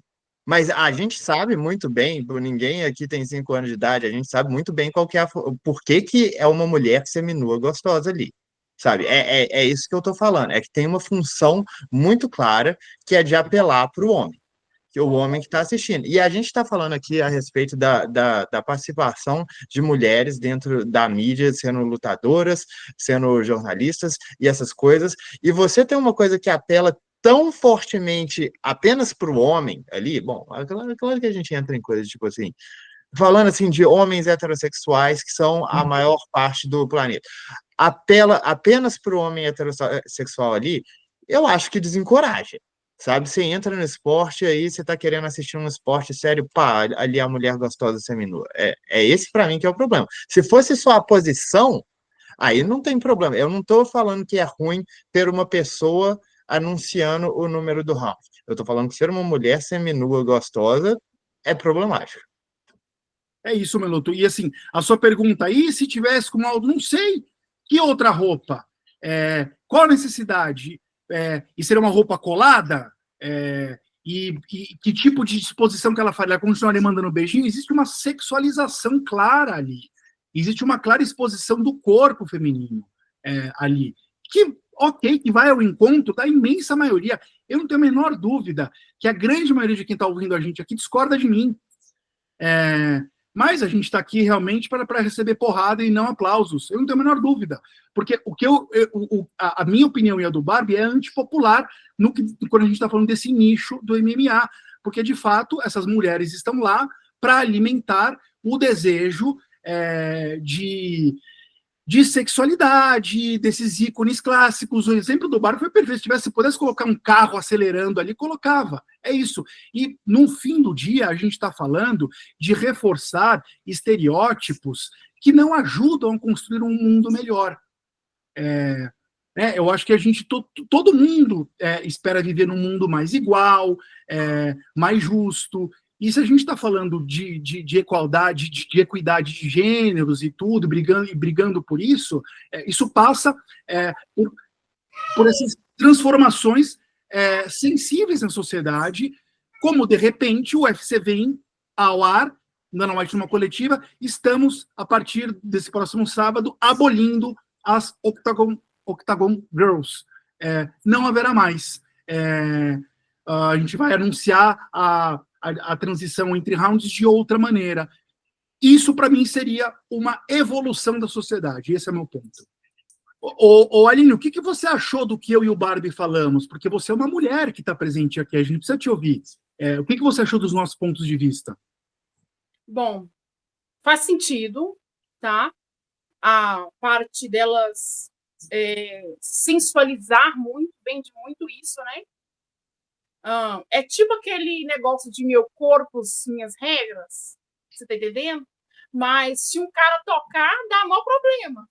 Mas a gente sabe muito bem, ninguém aqui tem 5 anos de idade, a gente sabe muito bem por que é uma mulher seminua gostosa ali, sabe? É isso que eu tô falando, é que tem uma função muito clara que é de apelar para o homem, que é o homem que está assistindo. E a gente está falando aqui a respeito da participação de mulheres dentro da mídia, sendo lutadoras, sendo jornalistas e essas coisas. E você tem uma coisa que apela tão fortemente apenas para o homem ali, bom, claro que a gente entra em coisas tipo assim, falando assim de homens heterossexuais, que são a maior parte do planeta, apela apenas para o homem heterossexual ali, eu acho que desencoraja. Sabe, você entra no esporte, aí você tá querendo assistir um esporte sério, pá, ali a mulher gostosa seminua. É esse para mim que é o problema. Se fosse só a posição, aí não tem problema. Eu não tô falando que é ruim ter uma pessoa anunciando o número do round. Eu tô falando que ser uma mulher seminua gostosa é problemático. É isso, Meloto. E assim, a sua pergunta aí, se tivesse com algo, não sei, que outra roupa? Qual a necessidade? E seria uma roupa colada? E que tipo de disposição que ela faria? Ela continuaria mandando beijinho? Existe uma sexualização clara ali. Existe uma clara exposição do corpo feminino ali. Que vai ao encontro da imensa maioria. Eu não tenho a menor dúvida que a grande maioria de quem está ouvindo a gente aqui discorda de mim. Mas a gente está aqui realmente para receber porrada e não aplausos. Eu não tenho a menor dúvida. Porque a minha opinião e a do Barbie é antipopular quando a gente está falando desse nicho do MMA. Porque, de fato, essas mulheres estão lá para alimentar o desejo de sexualidade, desses ícones clássicos. O exemplo do Barbie foi perfeito. Se pudesse colocar um carro acelerando ali, colocava. É isso. E, no fim do dia, a gente está falando de reforçar estereótipos que não ajudam a construir um mundo melhor. Eu acho que todo mundo espera viver num mundo mais igual, mais justo. E se a gente está falando de igualdade, de equidade de gêneros e tudo, brigando por isso, isso passa por essas transformações sensíveis na sociedade, como, de repente, o UFC vem ao ar, normalmente numa coletiva, estamos, a partir desse próximo sábado, abolindo as Octagon Girls. Não haverá mais. A gente vai anunciar a transição entre rounds de outra maneira. Isso, para mim, seria uma evolução da sociedade. Esse é o meu ponto. Aline, o que você achou do que eu e o Barbie falamos? Porque você é uma mulher que está presente aqui, a gente precisa te ouvir. O que você achou dos nossos pontos de vista? Bom, faz sentido, tá? A parte delas sensualizar muito, vende muito isso, né? É tipo aquele negócio de meu corpo, minhas regras, você tá entendendo? Mas se um cara tocar, dá mó problema.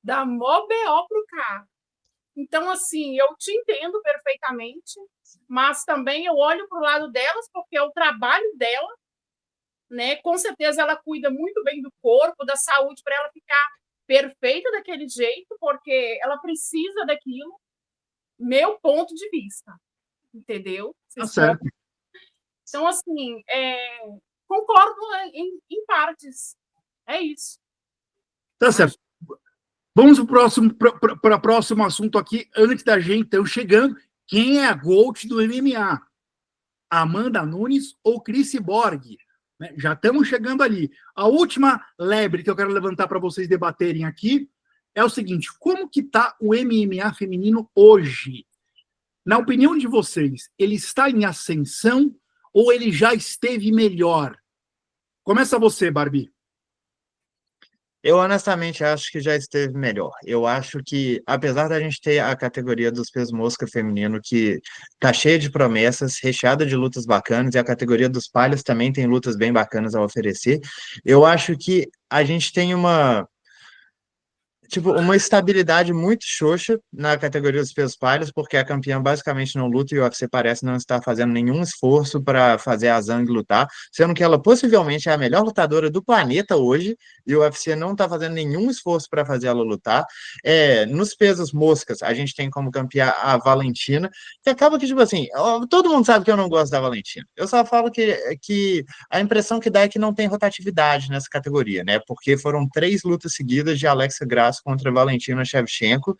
Dá mó BO pro cara. Então, assim, eu te entendo perfeitamente, mas também eu olho pro lado delas, porque é o trabalho dela, né? Com certeza ela cuida muito bem do corpo, da saúde, para ela ficar perfeita daquele jeito, porque ela precisa daquilo. Meu ponto de vista, entendeu? Tá certo. Então, assim, concordo em partes. É isso. Tá certo. Vamos para o próximo assunto aqui, antes da gente, então, chegando. Quem é a GOAT do MMA? Amanda Nunes ou Cris Borg? Já estamos chegando ali. A última lebre que eu quero levantar para vocês debaterem aqui é o seguinte: como que está o MMA feminino hoje? Na opinião de vocês, ele está em ascensão ou ele já esteve melhor? Começa você, Barbie. Eu honestamente acho que já esteve melhor. Eu acho que, apesar da gente ter a categoria dos pesos mosca feminino, que tá cheia de promessas, recheada de lutas bacanas, e a categoria dos palhas também tem lutas bem bacanas a oferecer, eu acho que a gente tem uma estabilidade muito xoxa na categoria dos pesos palhas, porque a campeã basicamente não luta e o UFC parece não estar fazendo nenhum esforço para fazer a Zhang lutar, sendo que ela possivelmente é a melhor lutadora do planeta hoje e o UFC não está fazendo nenhum esforço para fazer ela lutar. Nos pesos moscas, a gente tem como campeã a Valentina, que acaba que, todo mundo sabe que eu não gosto da Valentina. Eu só falo que a impressão que dá é que não tem rotatividade nessa categoria, né? Porque foram 3 lutas seguidas de Alexa Grasso contra a Valentina Shevchenko.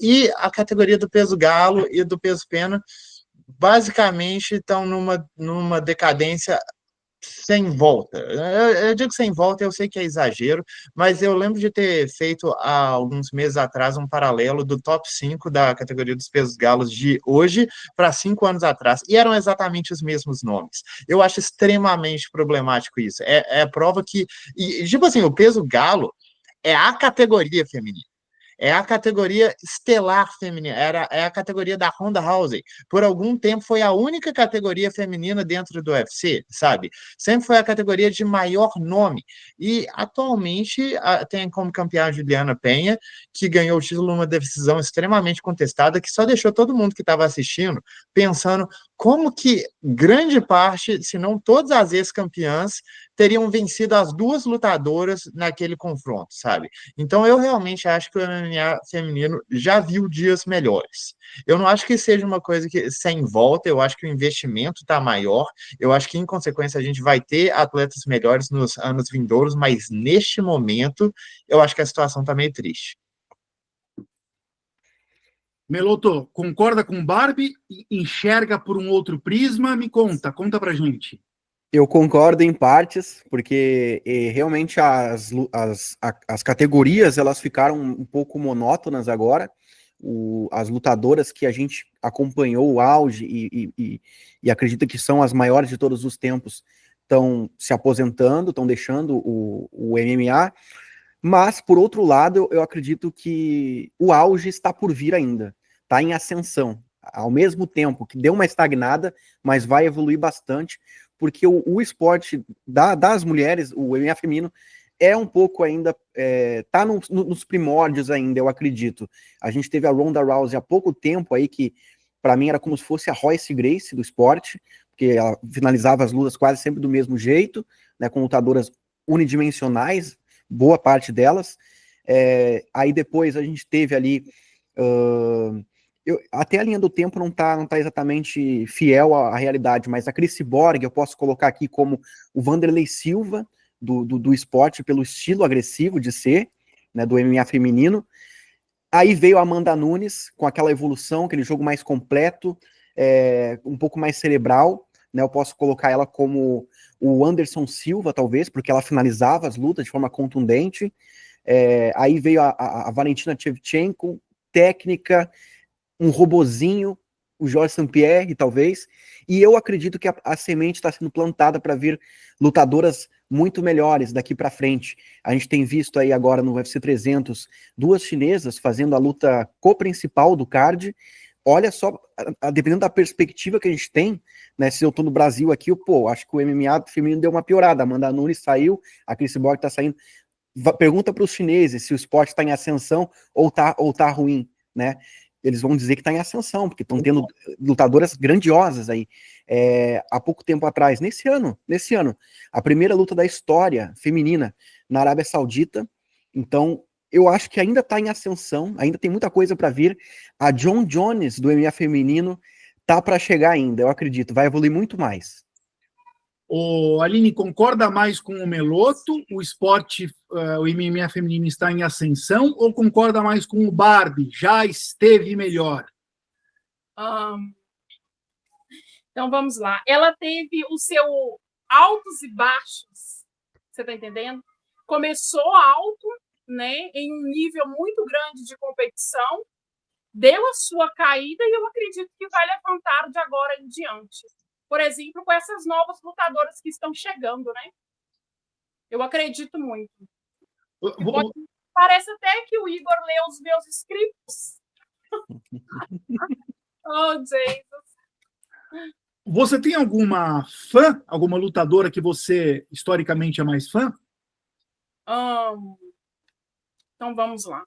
E a categoria do peso galo e do peso pena basicamente estão numa decadência sem volta. Eu digo sem volta, eu sei que é exagero, mas eu lembro de ter feito há alguns meses atrás um paralelo do top 5 da categoria dos pesos galos de hoje para 5 anos atrás, e eram exatamente os mesmos nomes. Eu acho extremamente problemático isso. É prova que, o peso galo é a categoria feminina. É a categoria estelar feminina, é a categoria da Ronda Rousey. Por algum tempo foi a única categoria feminina dentro do UFC, sabe? Sempre foi a categoria de maior nome. E atualmente tem como campeã a Juliana Penha, que ganhou o título numa decisão extremamente contestada, que só deixou todo mundo que estava assistindo pensando como que grande parte, se não todas as ex-campeãs, teriam vencido as 2 lutadoras naquele confronto, sabe? Então eu realmente acho que o MMA feminino já viu dias melhores. Eu não acho que seja uma coisa que sem volta, eu acho que o investimento está maior, eu acho que em consequência a gente vai ter atletas melhores nos anos vindouros, mas neste momento eu acho que a situação está meio triste. Meloto, concorda com Barbie? Enxerga por um outro prisma? Conta pra gente. Eu concordo em partes, porque realmente as categorias elas ficaram um pouco monótonas agora. As lutadoras que a gente acompanhou o auge e acredita que são as maiores de todos os tempos estão se aposentando, estão deixando o MMA. Mas, por outro lado, eu acredito que o auge está por vir ainda, está em ascensão. Ao mesmo tempo que deu uma estagnada, mas vai evoluir bastante, porque o esporte das mulheres, o MMA feminino, é um pouco ainda, tá nos primórdios ainda, eu acredito. A gente teve a Ronda Rousey há pouco tempo aí, que para mim era como se fosse a Royce Gracie do esporte, porque ela finalizava as lutas quase sempre do mesmo jeito, né, com lutadoras unidimensionais, boa parte delas. Aí depois a gente teve ali... até a linha do tempo não tá exatamente fiel à realidade, mas a Cris Borg eu posso colocar aqui como o Vanderlei Silva do esporte, pelo estilo agressivo de ser, né, do MMA feminino. Aí veio a Amanda Nunes, com aquela evolução, aquele jogo mais completo, um pouco mais cerebral, né, eu posso colocar ela como o Anderson Silva, talvez, porque ela finalizava as lutas de forma contundente. Aí veio a Valentina Shevchenko, técnica, um robozinho, o Jorge St-Pierre, talvez, e eu acredito que a semente está sendo plantada para vir lutadoras muito melhores daqui para frente. A gente tem visto aí agora no UFC 300 duas chinesas fazendo a luta co-principal do card. Olha só, dependendo da perspectiva que a gente tem, né, se eu tô no Brasil aqui, acho que o MMA feminino deu uma piorada. A Amanda Nunes saiu, a Cris Borg está saindo. Pergunta para os chineses se o esporte está em ascensão ou tá ruim, né? Eles vão dizer que está em ascensão, porque estão tendo lutadoras grandiosas aí. Há pouco tempo atrás, nesse ano, a primeira luta da história feminina na Arábia Saudita. Então, eu acho que ainda está em ascensão, ainda tem muita coisa para vir. A John Jones, do MMA feminino, tá para chegar ainda, eu acredito, vai evoluir muito mais. O Aline, concorda mais com o Meloto? O esporte, o MMA feminino está em ascensão, ou concorda mais com o Barbie? Já esteve melhor? Então vamos lá. Ela teve o seu altos e baixos. Você está entendendo? Começou alto, né, em um nível muito grande de competição, deu a sua caída e eu acredito que vai levantar de agora em diante. Por exemplo, com essas novas lutadoras que estão chegando, né? Eu acredito muito. Parece até que o Igor leu os meus scripts. Oh, Jesus. Você tem alguma fã, alguma lutadora que você historicamente é mais fã? Então vamos lá.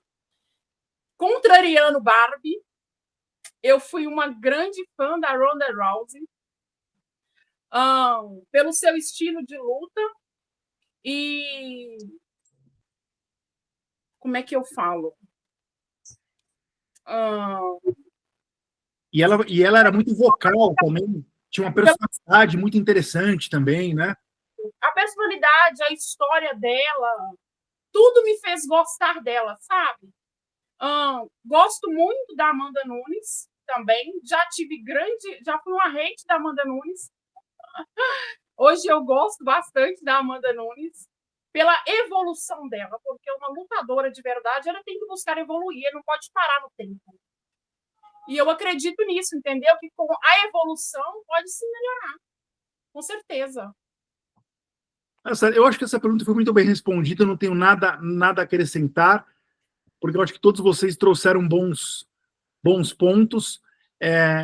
Contrariando Barbie, eu fui uma grande fã da Ronda Rousey. Pelo seu estilo de luta e como é que eu falo? E ela era muito vocal também, tinha uma personalidade muito interessante também, né? A personalidade, a história dela, tudo me fez gostar dela, sabe? Gosto muito da Amanda Nunes também, já fui uma hate da Amanda Nunes. Hoje eu gosto bastante da Amanda Nunes pela evolução dela, porque uma lutadora de verdade, ela tem que buscar evoluir, não pode parar no tempo. E eu acredito nisso, entendeu? Que com a evolução pode se melhorar, com certeza. Eu acho que essa pergunta foi muito bem respondida, eu não tenho nada a acrescentar, porque eu acho que todos vocês trouxeram bons pontos.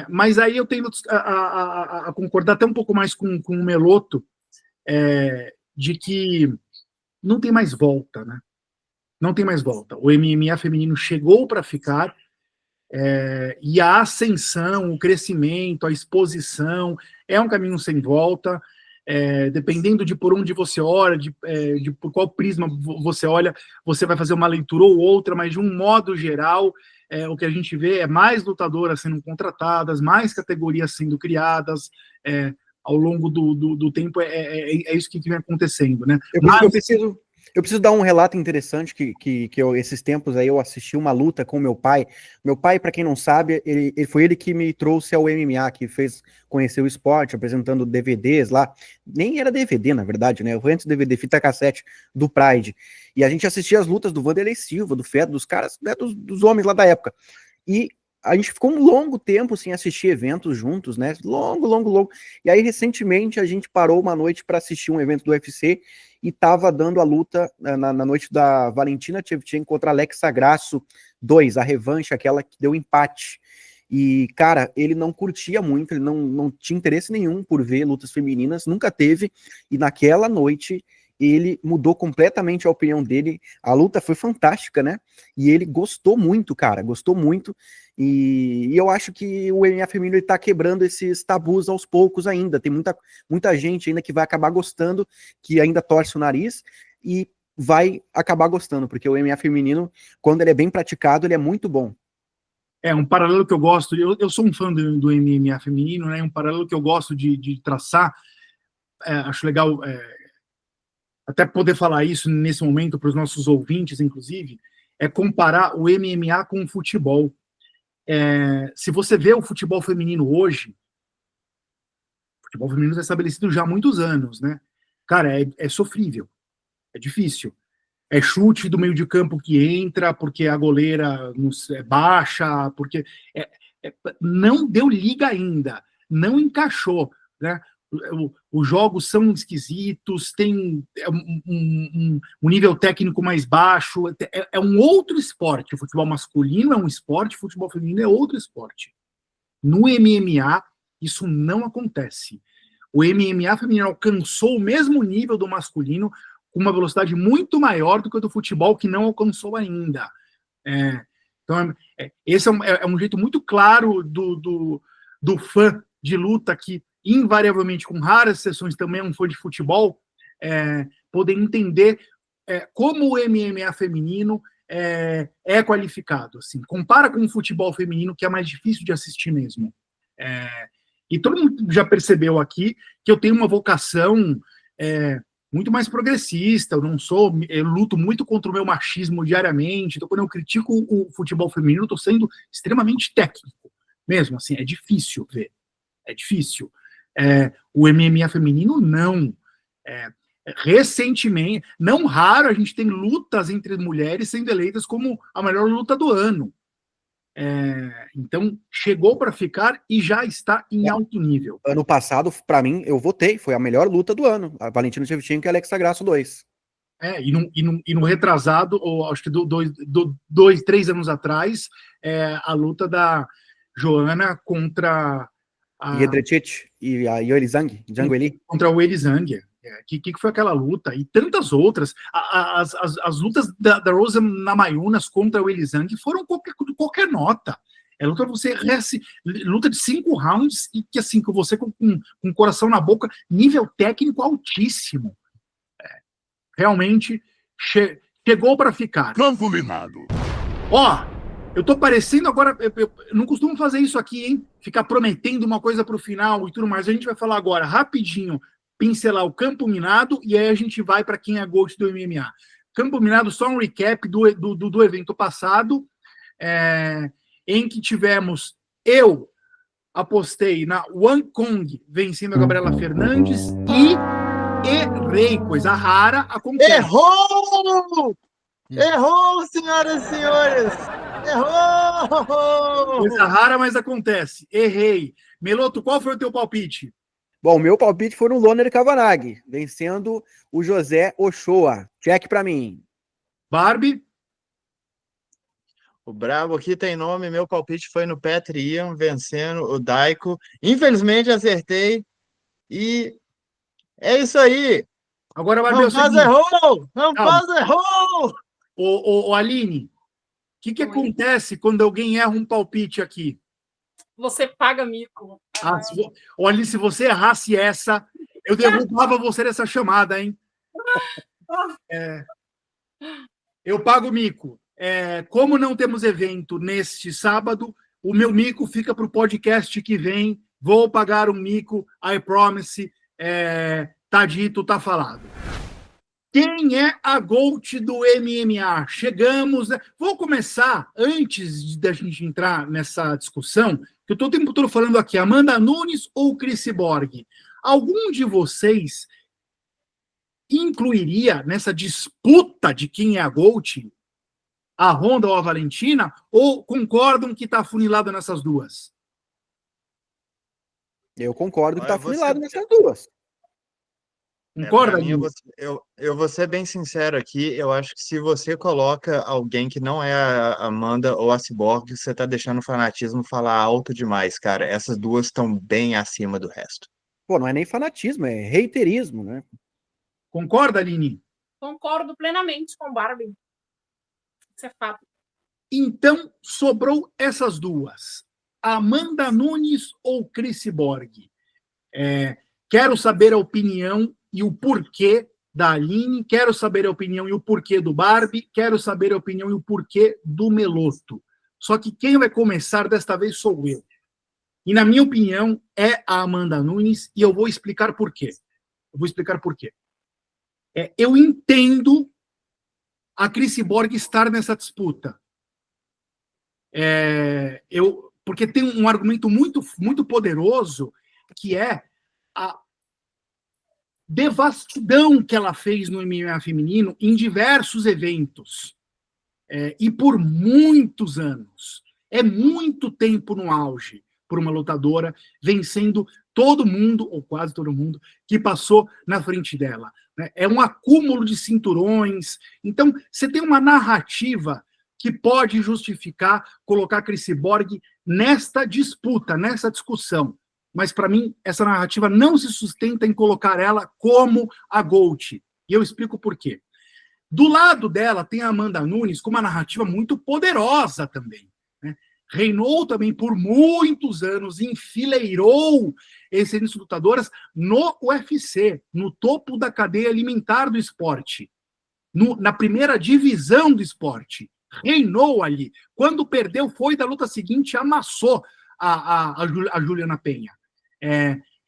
Mas aí eu tenho a concordar até um pouco mais com o Meloto, de que não tem mais volta, né? Não tem mais volta. O MMA feminino chegou para ficar, e a ascensão, o crescimento, a exposição é um caminho sem volta. Dependendo de por onde você olha, de por qual prisma você olha, você vai fazer uma leitura ou outra, mas de um modo geral, o que a gente vê é mais lutadoras sendo contratadas, mais categorias sendo criadas ao longo do tempo, é isso que vem acontecendo, né? Eu preciso Eu preciso dar um relato interessante que esses tempos aí eu assisti uma luta com meu pai. Meu pai, para quem não sabe, foi ele que me trouxe ao MMA, que fez conhecer o esporte, apresentando DVDs lá. Nem era DVD, na verdade, né? Foi antes do DVD, fita cassete do Pride. E a gente assistia as lutas do Vanderlei Silva, do Fed, dos caras, né, dos homens lá da época. E a gente ficou um longo tempo sem assistir eventos juntos, né? Longo. E aí, recentemente, a gente parou uma noite para assistir um evento do UFC e tava dando a luta na noite da Valentina Shevchenko contra Alexa Grasso 2, a revanche, aquela que deu empate. E, cara, ele não curtia muito, ele não tinha interesse nenhum por ver lutas femininas, nunca teve, e naquela noite ele mudou completamente a opinião dele, a luta foi fantástica, né? E ele gostou muito, cara, gostou muito, e eu acho que o MMA feminino está quebrando esses tabus aos poucos ainda, tem muita gente ainda que vai acabar gostando, que ainda torce o nariz, e vai acabar gostando, porque o MMA feminino, quando ele é bem praticado, ele é muito bom. É um paralelo que eu gosto, eu sou um fã do MMA feminino, né? Um paralelo que eu gosto de traçar, acho legal até poder falar isso nesse momento para os nossos ouvintes, inclusive, é comparar o MMA com o futebol. Se você vê o futebol feminino hoje, o futebol feminino está estabelecido já há muitos anos, né? Cara, é sofrível, é difícil. É chute do meio de campo que entra, porque a goleira é baixa, porque não deu liga ainda, não encaixou, né? Os jogos são esquisitos, tem um nível técnico mais baixo, é um outro esporte. O futebol masculino é um esporte, o futebol feminino é outro esporte. No MMA, isso não acontece. O MMA feminino alcançou o mesmo nível do masculino, com uma velocidade muito maior do que a do futebol, que não alcançou ainda. Então, esse é um jeito muito claro do fã de luta, que invariavelmente, com raras exceções, também é um fã de futebol, poder entender como o MMA feminino é qualificado. Assim, compara com o futebol feminino, que é mais difícil de assistir mesmo. E todo mundo já percebeu aqui que eu tenho uma vocação muito mais progressista, eu luto muito contra o meu machismo diariamente, então quando eu critico o futebol feminino, eu estou sendo extremamente técnico, mesmo, assim, é difícil ver, é difícil. O MMA feminino, não. Recentemente, não raro, a gente tem lutas entre mulheres sendo eleitas como a melhor luta do ano. Então, chegou para ficar e já está em alto nível. Ano passado, para mim, eu votei, foi a melhor luta do ano, a Valentina Shevchenko e a Alexa Grasso 2. E no retrasado, ou acho que 3 anos atrás, a luta da Joana contra a Jedrzejczyk e a Joeli Zhang Li. Contra o Weili Zhang. Que foi aquela luta? E tantas outras. As lutas da Rosa Namajunas contra o Weili Zhang foram qualquer nota. Luta de 5 rounds e que, assim, com você com o coração na boca, nível técnico altíssimo. Realmente chegou para ficar. Campo minado. Eu tô parecendo agora, eu não costumo fazer isso aqui, hein? Ficar prometendo uma coisa pro final e tudo mais. A gente vai falar agora, rapidinho, pincelar o campo minado, e aí a gente vai para quem é ghost do MMA. Campo minado, só um recap do evento passado, em que tivemos, eu apostei na Wang Kong vencendo a Gabriela Fernandes e errei, coisa rara acontece. Errou! Errou, senhoras e senhores! Errou! Coisa rara, mas acontece. Errei. Meloto, qual foi o teu palpite? Bom, meu palpite foi no Loner Kavanagh, vencendo o José Ochoa. Check para mim. Barbie? O brabo aqui tem nome, meu palpite foi no Petr Yan, vencendo o Daiko. Infelizmente acertei. E é isso aí. Agora, Barbie, Rampaz errou! Rampaz errou! Ô, Aline, o que acontece quando alguém erra um palpite aqui? Você paga mico. Olha, se você errasse essa, eu derrubava você dessa chamada, hein? Eu pago mico. Como não temos evento neste sábado, o meu mico fica para o podcast que vem. Vou pagar um mico, I promise. Tá dito, tá falado. Quem é a GOAT do MMA? Chegamos. Vou começar, antes da gente entrar nessa discussão, que eu estou o tempo todo falando aqui, Amanda Nunes ou Cris Cyborg? Algum de vocês incluiria nessa disputa de quem é a GOAT a Ronda ou a Valentina? Ou concordam que está afunilado nessas duas? Eu concordo que tá Olha, você- afunilado nessas duas. Concorda, Pra mim, Lino? eu vou ser bem sincero aqui, eu acho que se você coloca alguém que não é a Amanda ou a Cyborg, você tá deixando o fanatismo falar alto demais, cara. Essas duas estão bem acima do resto. Pô, não é nem fanatismo, é reiterismo, né? Concorda, Aline? Concordo plenamente com o Barbie. Isso é fato. Então, sobrou essas duas. Amanda Nunes ou Cris Cyborg? Quero saber a opinião e o porquê da Aline, quero saber a opinião e o porquê do Barbie, quero saber a opinião e o porquê do Meloto. Só que quem vai começar desta vez sou eu. E, na minha opinião, é a Amanda Nunes, e eu vou explicar por quê. Eu entendo a Cris Cyborg estar nessa disputa. Porque tem um argumento muito, muito poderoso, que é a devastidão que ela fez no MMA feminino em diversos eventos. E por muitos anos. É muito tempo no auge por uma lutadora, vencendo todo mundo, ou quase todo mundo, que passou na frente dela. É um acúmulo de cinturões. Então, você tem uma narrativa que pode justificar colocar a Cris Cyborg nesta disputa, nessa discussão. Mas, para mim, essa narrativa não se sustenta em colocar ela como a GOAT. E eu explico por quê. Do lado dela tem a Amanda Nunes com uma narrativa muito poderosa também. Né? Reinou também por muitos anos, enfileirou excelentes lutadoras no UFC, no topo da cadeia alimentar do esporte, na primeira divisão do esporte. Reinou ali. Quando perdeu, foi da luta seguinte, amassou a Juliana Penha.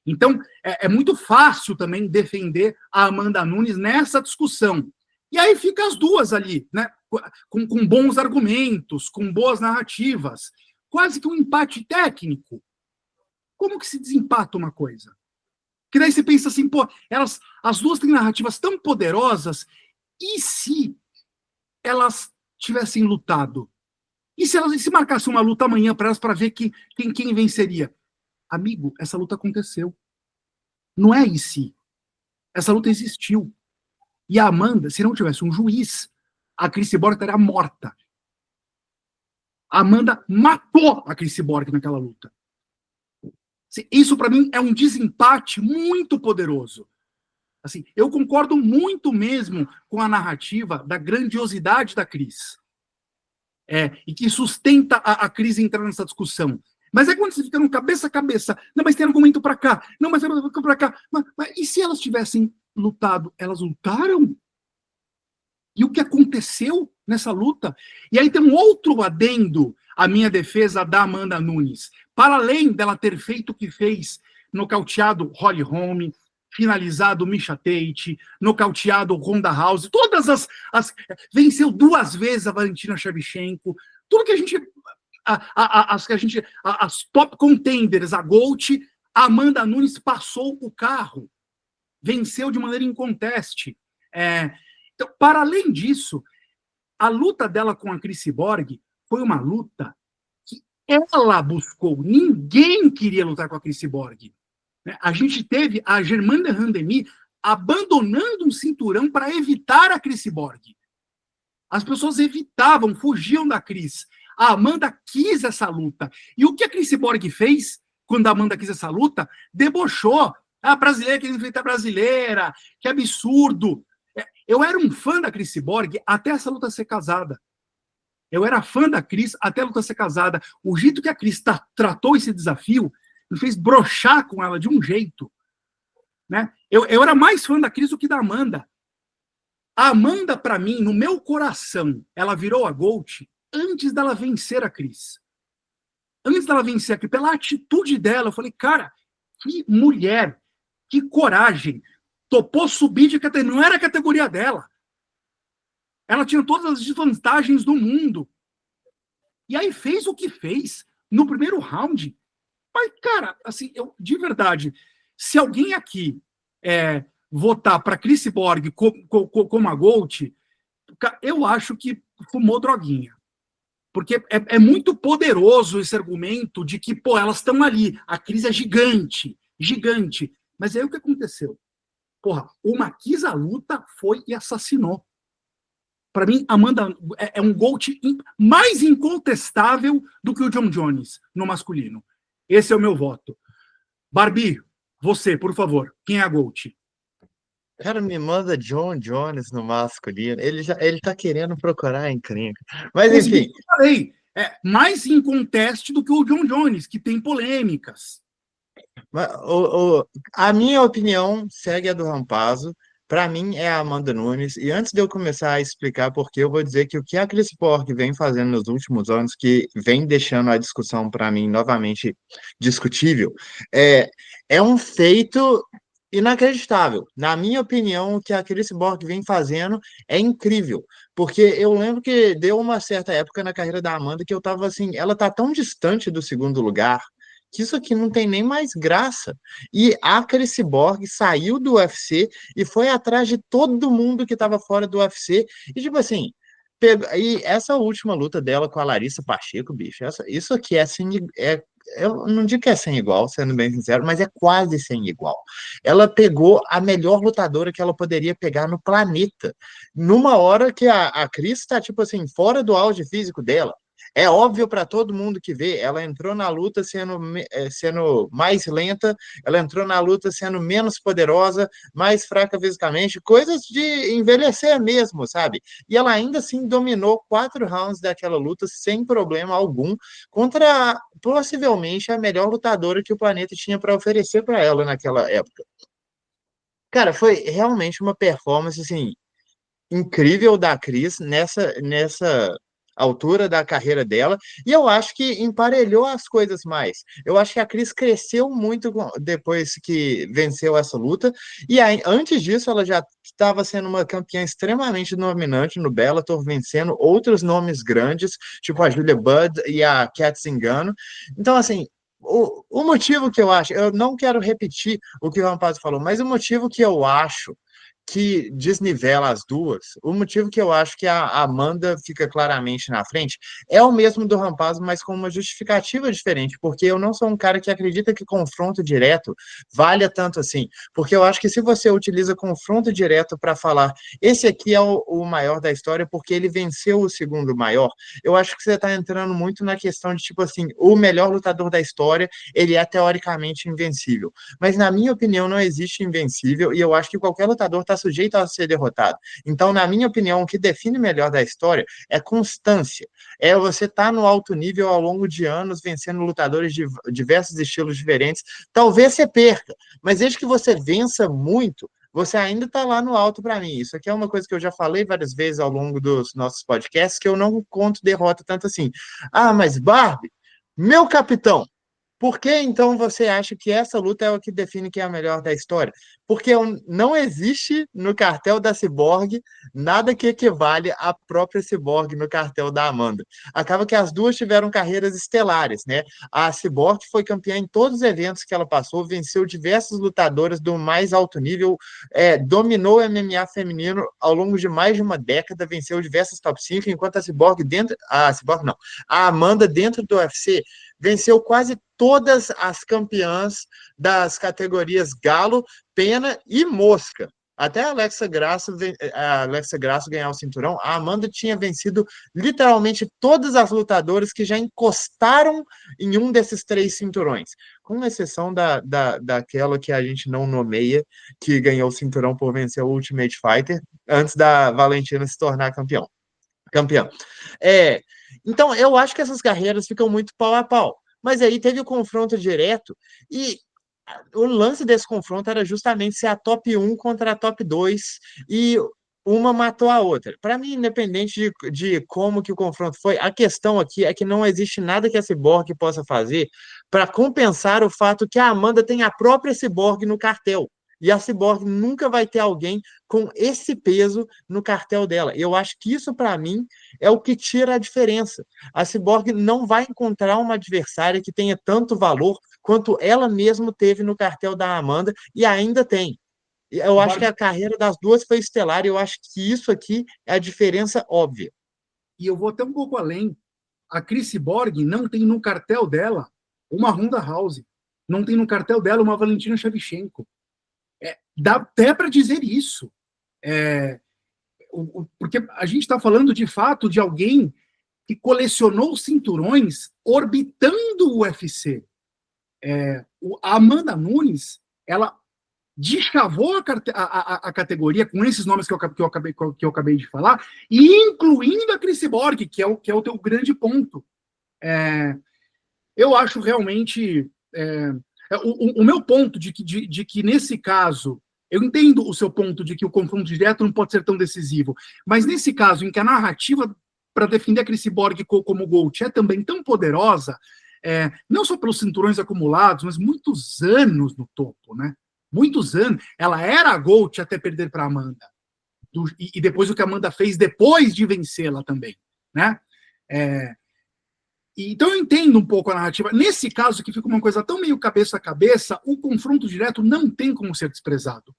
Então, é muito fácil também defender a Amanda Nunes nessa discussão. E aí fica as duas ali, né? Com bons argumentos, com boas narrativas. Quase que um empate técnico. Como que se desempata uma coisa? Que daí você pensa assim, pô, as duas têm narrativas tão poderosas, e se elas tivessem lutado? E se marcasse uma luta amanhã para elas, para ver quem venceria? Amigo, essa luta aconteceu. Não é isso. Essa luta existiu. E a Amanda, se não tivesse um juiz, a Cris Cyborg estaria morta. A Amanda matou a Cris Cyborg naquela luta. Isso, para mim, é um desempate muito poderoso. Assim, eu concordo muito mesmo com a narrativa da grandiosidade da Cris. E que sustenta a Cris entrar nessa discussão. Mas é quando você fica no cabeça a cabeça. Não, mas tem argumento para cá. Não, mas tem argumento para cá. Mas e se elas tivessem lutado? Elas lutaram? E o que aconteceu nessa luta? E aí tem um outro adendo à minha defesa da Amanda Nunes. Para além dela ter feito o que fez, nocauteado Holly Holm, finalizado Misha Tate, nocauteado Ronda House, todas as venceu 2 vezes a Valentina Shevchenko, tudo que a gente as top contenders, a GOAT, a Amanda Nunes passou o carro, venceu de maneira inconteste. Então, para além disso, a luta dela com a Cris Cyborg foi uma luta que ela buscou. Ninguém queria lutar com a Cris Cyborg. A gente teve a Germaine de Randamie abandonando um cinturão para evitar a Cris Cyborg. As pessoas evitavam, fugiam da Cris. A Amanda quis essa luta. E o que a Cris Cyborg fez quando a Amanda quis essa luta? Debochou. A brasileira querendo enfrentar a brasileira. Que absurdo. Eu era um fã da Cris Cyborg até essa luta ser casada. Eu era fã da Cris até a luta ser casada. O jeito que a Cris tratou esse desafio me fez broxar com ela de um jeito. Né? Eu era mais fã da Cris do que da Amanda. A Amanda, para mim, no meu coração, ela virou a GOAT antes dela vencer a Cris. Antes dela vencer a Cris, pela atitude dela, eu falei, cara, que mulher, que coragem. topou subir de categoria, não era a categoria dela. Ela tinha todas as desvantagens do mundo. E aí fez o que fez no primeiro round. Mas, cara, assim, de verdade, se alguém aqui votar para Chris Borg como a GOAT, eu acho que fumou droguinha. Porque é muito poderoso esse argumento de que, pô, elas estão ali, a Cris é gigante, gigante. Mas aí o que aconteceu? Porra, o Maquisa luta foi e assassinou. Para mim, Amanda é um GOAT mais incontestável do que o John Jones no masculino. Esse é o meu voto. Barbie, você, por favor, quem é a GOAT? Cara, me manda John Jones no masculino. Ele tá querendo procurar encrenca. Mas, enfim. Eu falei, mais inconteste do que o John Jones, que tem polêmicas. A minha opinião segue a do Rampazzo. Para mim, é a Amanda Nunes. E antes de eu começar a explicar por quê, eu vou dizer que o que a Chris Borg vem fazendo nos últimos anos, que vem deixando a discussão, para mim, novamente discutível, é um feito inacreditável. Na minha opinião, o que a Chris Borg vem fazendo é incrível. Porque eu lembro que deu uma certa época na carreira da Amanda que eu tava assim, ela tá tão distante do segundo lugar que isso aqui não tem nem mais graça. E a Chris Borg saiu do UFC e foi atrás de todo mundo que estava fora do UFC. E, tipo assim, e essa última luta dela com a Larissa Pacheco, bicho, isso aqui eu não digo que é sem igual, sendo bem sincero, mas é quase sem igual. Ela pegou a melhor lutadora que ela poderia pegar no planeta, numa hora que a Chris está, tipo assim, fora do auge físico dela. É óbvio para todo mundo que vê, ela entrou na luta sendo mais lenta, ela entrou na luta sendo menos poderosa, mais fraca fisicamente, coisas de envelhecer mesmo, sabe? E ela ainda assim dominou 4 rounds daquela luta sem problema algum, contra possivelmente a melhor lutadora que o planeta tinha para oferecer para ela naquela época. Cara, foi realmente uma performance assim, incrível da Cris nessa altura da carreira dela, e eu acho que emparelhou as coisas mais. Eu acho que a Cris cresceu muito depois que venceu essa luta, e aí, antes disso ela já estava sendo uma campeã extremamente dominante no Bellator, vencendo outros nomes grandes, tipo a Julia Budd e a Cat Zingano. Então, assim, o motivo que eu acho, eu não quero repetir o que o Rampazzo falou, mas o motivo que eu acho que desnivela as duas, o motivo que eu acho que a Amanda fica claramente na frente é o mesmo do Rampazzo, mas com uma justificativa diferente, porque eu não sou um cara que acredita que confronto direto valha tanto assim, porque eu acho que se você utiliza confronto direto para falar, esse aqui é o maior da história porque ele venceu o segundo maior, eu acho que você está entrando muito na questão de, tipo assim, o melhor lutador da história, ele é teoricamente invencível, mas na minha opinião não existe invencível, e eu acho que qualquer lutador está sujeito a ser derrotado. Então, na minha opinião, o que define melhor da história é constância. É você estar no alto nível ao longo de anos, vencendo lutadores de diversos estilos diferentes. Talvez você perca, mas desde que você vença muito, você ainda está lá no alto para mim. Isso aqui é uma coisa que eu já falei várias vezes ao longo dos nossos podcasts, que eu não conto derrota tanto assim. Ah, mas Barbie, meu capitão, por que então você acha que essa luta é o que define quem é a melhor da história? Porque não existe no cartel da Cyborg nada que equivale à própria Cyborg no cartel da Amanda. Acaba que as duas tiveram carreiras estelares, né? A Cyborg foi campeã em todos os eventos que ela passou, venceu diversas lutadoras do mais alto nível, dominou o MMA feminino ao longo de mais de uma década, venceu diversas top 5, enquanto a Amanda dentro do UFC venceu quase todas as campeãs das categorias galo, pena e mosca. Até a Alexa Grasso ganhar o cinturão, a Amanda tinha vencido literalmente todas as lutadoras que já encostaram em um desses 3 cinturões, com exceção daquela que a gente não nomeia, que ganhou o cinturão por vencer o Ultimate Fighter, antes da Valentina se tornar campeã. Então, eu acho que essas carreiras ficam muito pau a pau. Mas aí teve o confronto direto e o lance desse confronto era justamente ser a top 1 contra a top 2 e uma matou a outra. Para mim, independente de como que o confronto foi, a questão aqui é que não existe nada que a Cyborg possa fazer para compensar o fato que a Amanda tem a própria Cyborg no cartel. E a Cyborg nunca vai ter alguém com esse peso no cartel dela. Eu acho que isso, para mim, é o que tira a diferença. A Cyborg não vai encontrar uma adversária que tenha tanto valor quanto ela mesma teve no cartel da Amanda, e ainda tem. Eu acho que a carreira das duas foi estelar, e eu acho que isso aqui é a diferença óbvia. E eu vou até um pouco além. A Cris Borg não tem no cartel dela uma Ronda Rousey. Não tem no cartel dela uma Valentina Shevchenko. Dá até para dizer isso. Porque a gente está falando, de fato, de alguém que colecionou cinturões orbitando o UFC. A Amanda Nunes, ela deschavou a categoria com esses nomes que eu acabei de falar, e incluindo a Cris Borg, que é o teu grande ponto. Eu acho realmente... o meu ponto de que, nesse caso, eu entendo o seu ponto de que o confronto direto não pode ser tão decisivo, mas nesse caso, em que a narrativa para defender a Cris Borg como GOAT é também tão poderosa, não só pelos cinturões acumulados, mas muitos anos no topo, né? Muitos anos. Ela era a GOAT até perder para a Amanda. E depois o que a Amanda fez depois de vencê-la também, né? Então eu entendo um pouco a narrativa. Nesse caso, que fica uma coisa tão meio cabeça a cabeça, o confronto direto não tem como ser desprezado.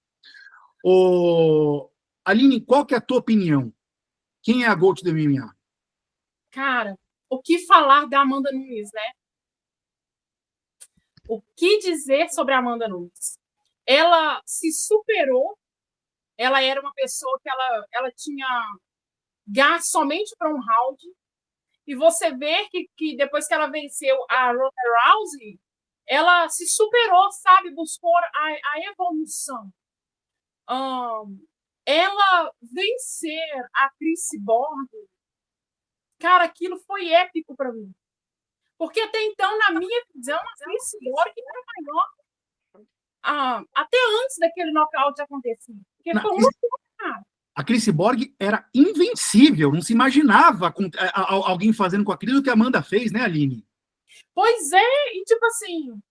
Aline, qual que é a tua opinião? Quem é a GOAT do MMA? Cara, o que falar da Amanda Nunes, né? O que dizer sobre a Amanda Nunes? Ela se superou, ela era uma pessoa que ela tinha gás somente para um round, e você vê que depois que ela venceu a Ronda Rousey, ela se superou, sabe? Buscou a evolução. Ela vencer a Cris Borg, cara, aquilo foi épico para mim. Porque até então, na minha visão, a Cris Borg era maior. Até antes daquele nocaute acontecer. Porque foi uma coisa, cara. A Cris Borg era invencível, não se imaginava alguém fazendo com a Cris o que a Amanda fez, né, Aline? Pois é, e tipo assim,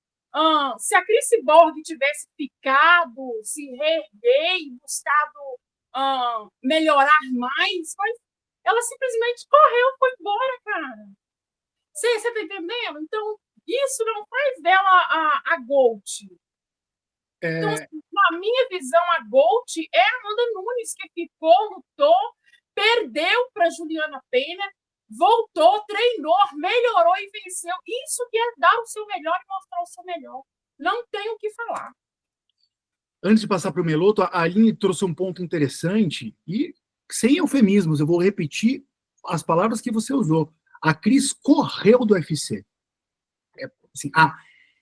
se a Cris Borg tivesse ficado, se reerguer e buscado melhorar mais, mas ela simplesmente correu, foi embora, cara. Você tá entendendo? Então, isso não faz dela a GOAT. Então, na minha visão, a GOAT é a Amanda Nunes, que ficou, lutou, perdeu para Juliana Pena, voltou, treinou, melhorou e venceu. Isso que é dar o seu melhor e mostrar o seu melhor. Não tem o que falar. Antes de passar para o Meloto, a Aline trouxe um ponto interessante e, sem eufemismos, eu vou repetir as palavras que você usou. A Cris correu do UFC. Assim,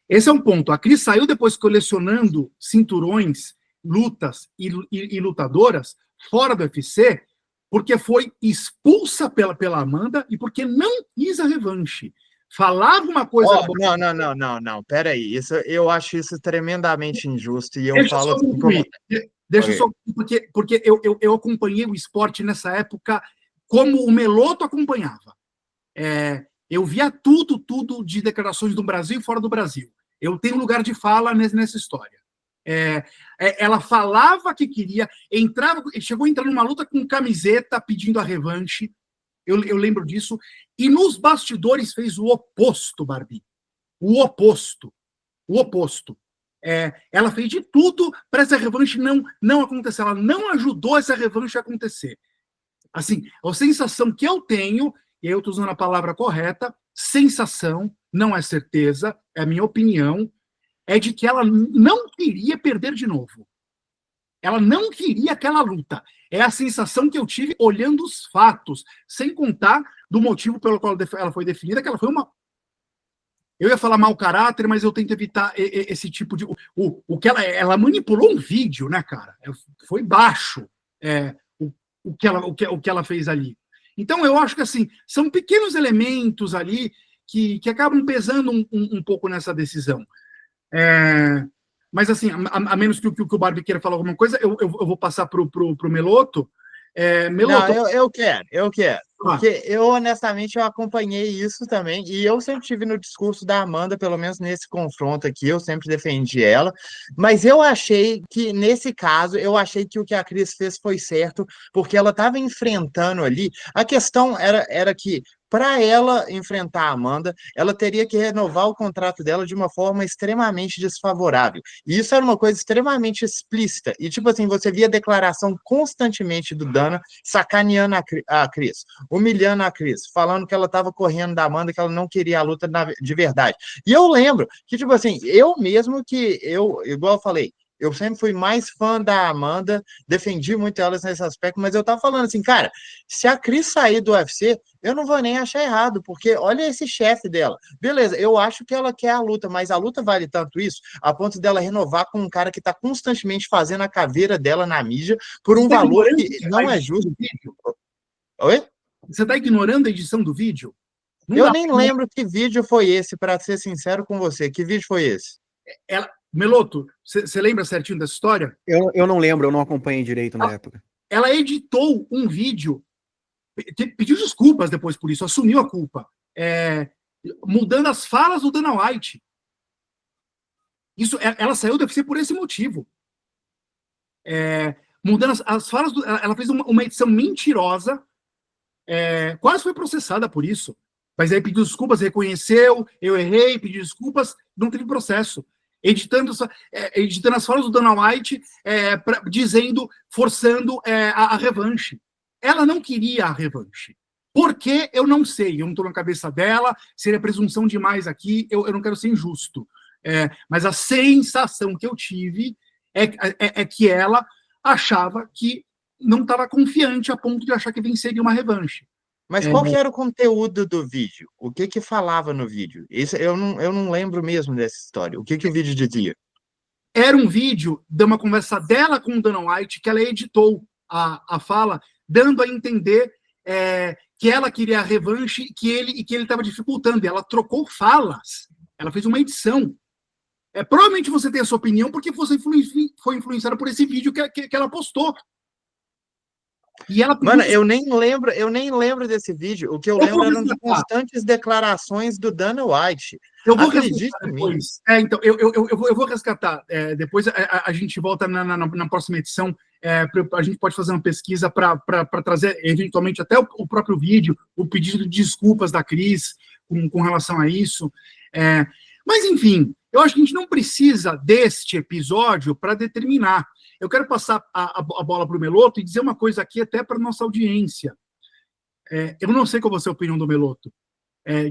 esse é um ponto. A Cris saiu depois colecionando cinturões, lutas e lutadoras fora do UFC, porque foi expulsa pela Amanda e porque não quis a revanche. Falava uma coisa... Não, peraí. Eu acho isso tremendamente injusto, e eu falo assim como... Deixa eu só... Porque eu acompanhei o esporte nessa época como o Meloto acompanhava. Eu via tudo de declarações do Brasil e fora do Brasil. Eu tenho lugar de fala nessa história. Ela falava que queria, chegou a entrar numa luta com camiseta pedindo a revanche, eu lembro disso, e nos bastidores fez o oposto, Barbie. O oposto. Ela fez de tudo para essa revanche não acontecer. Ela não ajudou essa revanche a acontecer. Assim, a sensação que eu tenho, e aí eu estou usando a palavra correta, sensação, não é certeza, é a minha opinião, é de que ela não queria perder de novo. Ela não queria aquela luta. É a sensação que eu tive olhando os fatos, sem contar do motivo pelo qual ela foi definida, que ela foi uma... Eu ia falar mau caráter, mas eu tento evitar esse tipo de... O que ela manipulou um vídeo, né, cara? Foi baixo o que ela fez ali. Então, eu acho que, assim, são pequenos elementos ali que acabam pesando um pouco nessa decisão. Mas, assim, a menos que o Barbie queira falar alguma coisa, eu vou passar para o Meloto. Meloto. Não, eu quero. Porque eu, honestamente, eu acompanhei isso também, e eu sempre tive no discurso da Amanda, pelo menos nesse confronto aqui, eu sempre defendi ela, mas eu achei que, nesse caso, eu achei que o que a Cris fez foi certo, porque ela estava enfrentando ali, a questão era que, para ela enfrentar a Amanda, ela teria que renovar o contrato dela de uma forma extremamente desfavorável, e isso era uma coisa extremamente explícita, e tipo assim, você via a declaração constantemente do Dana sacaneando a Cris, humilhando a Cris, falando que ela estava correndo da Amanda, que ela não queria a luta de verdade. E eu lembro que, tipo assim, eu mesmo que igual eu falei, eu sempre fui mais fã da Amanda, defendi muito elas nesse aspecto, mas eu tava falando assim, cara, se a Cris sair do UFC, eu não vou nem achar errado, porque olha esse chefe dela. Beleza, eu acho que ela quer a luta, mas a luta vale tanto isso, a ponto dela renovar com um cara que tá constantemente fazendo a caveira dela na mídia por um valor que não é justo. Oi? Você está ignorando a edição do vídeo? Não Eu dá. nem lembro que vídeo foi esse, para ser sincero com você. Que vídeo foi esse? Meloto, você lembra certinho dessa história? Eu não lembro, eu não acompanhei direito na época. Ela editou um vídeo, pediu desculpas depois por isso, assumiu a culpa, mudando as falas do Dana White. Ela saiu do UFC por esse motivo. Mudando as falas, ela fez uma edição mentirosa, quase foi processada por isso. Mas aí pediu desculpas, reconheceu, eu errei, pediu desculpas, não teve processo. Editando as falas do Dana White, dizendo, forçando a revanche. Ela não queria a revanche. Por quê? Eu não sei. Eu não estou na cabeça dela, seria presunção demais aqui, eu não quero ser injusto. Mas a sensação que eu tive é que ela achava que não estava confiante a ponto de achar que venceria uma revanche. Mas qual que era o conteúdo do vídeo? O que que falava no vídeo? Isso, eu não lembro mesmo dessa história. O que que o vídeo dizia? Era um vídeo de uma conversa dela com o Dana White, que ela editou a fala, dando a entender que ela queria a revanche e que ele estava dificultando. Ela trocou falas. Ela fez uma edição. Provavelmente você tem a sua opinião porque você foi influenciada por esse vídeo que ela postou. E ela Mano, eu nem lembro desse vídeo. O que eu lembro eram de constantes declarações do Dana White. Eu vou resgatar depois. Então, eu vou resgatar. Depois a gente volta na próxima edição. A gente pode fazer uma pesquisa para trazer, eventualmente, até o próprio vídeo, o pedido de desculpas da Cris com relação a isso. Mas, enfim, eu acho que a gente não precisa deste episódio para determinar. Eu quero passar a bola para o Meloto e dizer uma coisa aqui até para a nossa audiência. Eu não sei qual vai ser a opinião do Meloto.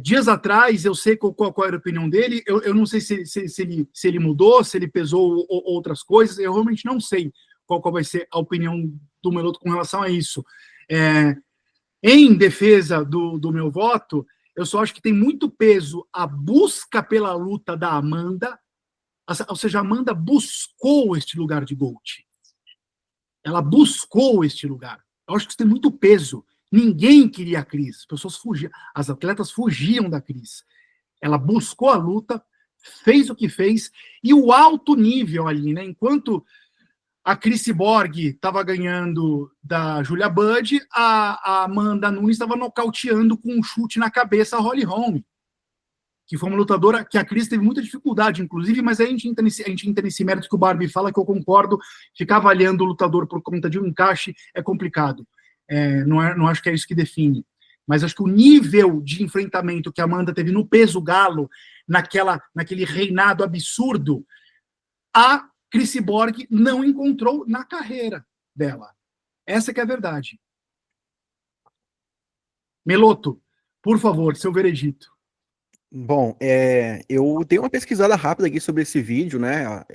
Dias atrás, eu sei qual era a opinião dele, eu não sei se ele mudou, se ele pesou outras coisas, eu realmente não sei qual vai ser a opinião do Meloto com relação a isso. Em defesa do meu voto, eu só acho que tem muito peso a busca pela luta da Amanda, ou seja, a Amanda buscou este lugar de GOAT. Ela buscou este lugar. Eu acho que isso tem muito peso. Ninguém queria a Cris. As pessoas fugiam. As atletas fugiam da Cris. Ela buscou a luta, fez o que fez, e o alto nível ali, né? Enquanto a Cris Cyborg estava ganhando da Julia Budd, a Amanda Nunes estava nocauteando com um chute na cabeça a Holly Holm, que foi uma lutadora que a Cris teve muita dificuldade, inclusive, mas aí a gente entra nesse mérito que o Barbie fala, que eu concordo, ficar avaliando o lutador por conta de um encaixe é complicado. Não acho que é isso que define. Mas acho que o nível de enfrentamento que a Amanda teve no peso galo, naquele reinado absurdo, a Cris Cyborg não encontrou na carreira dela. Essa que é a verdade. Meloto, por favor, seu veredito. Bom, eu dei uma pesquisada rápida aqui sobre esse vídeo, né?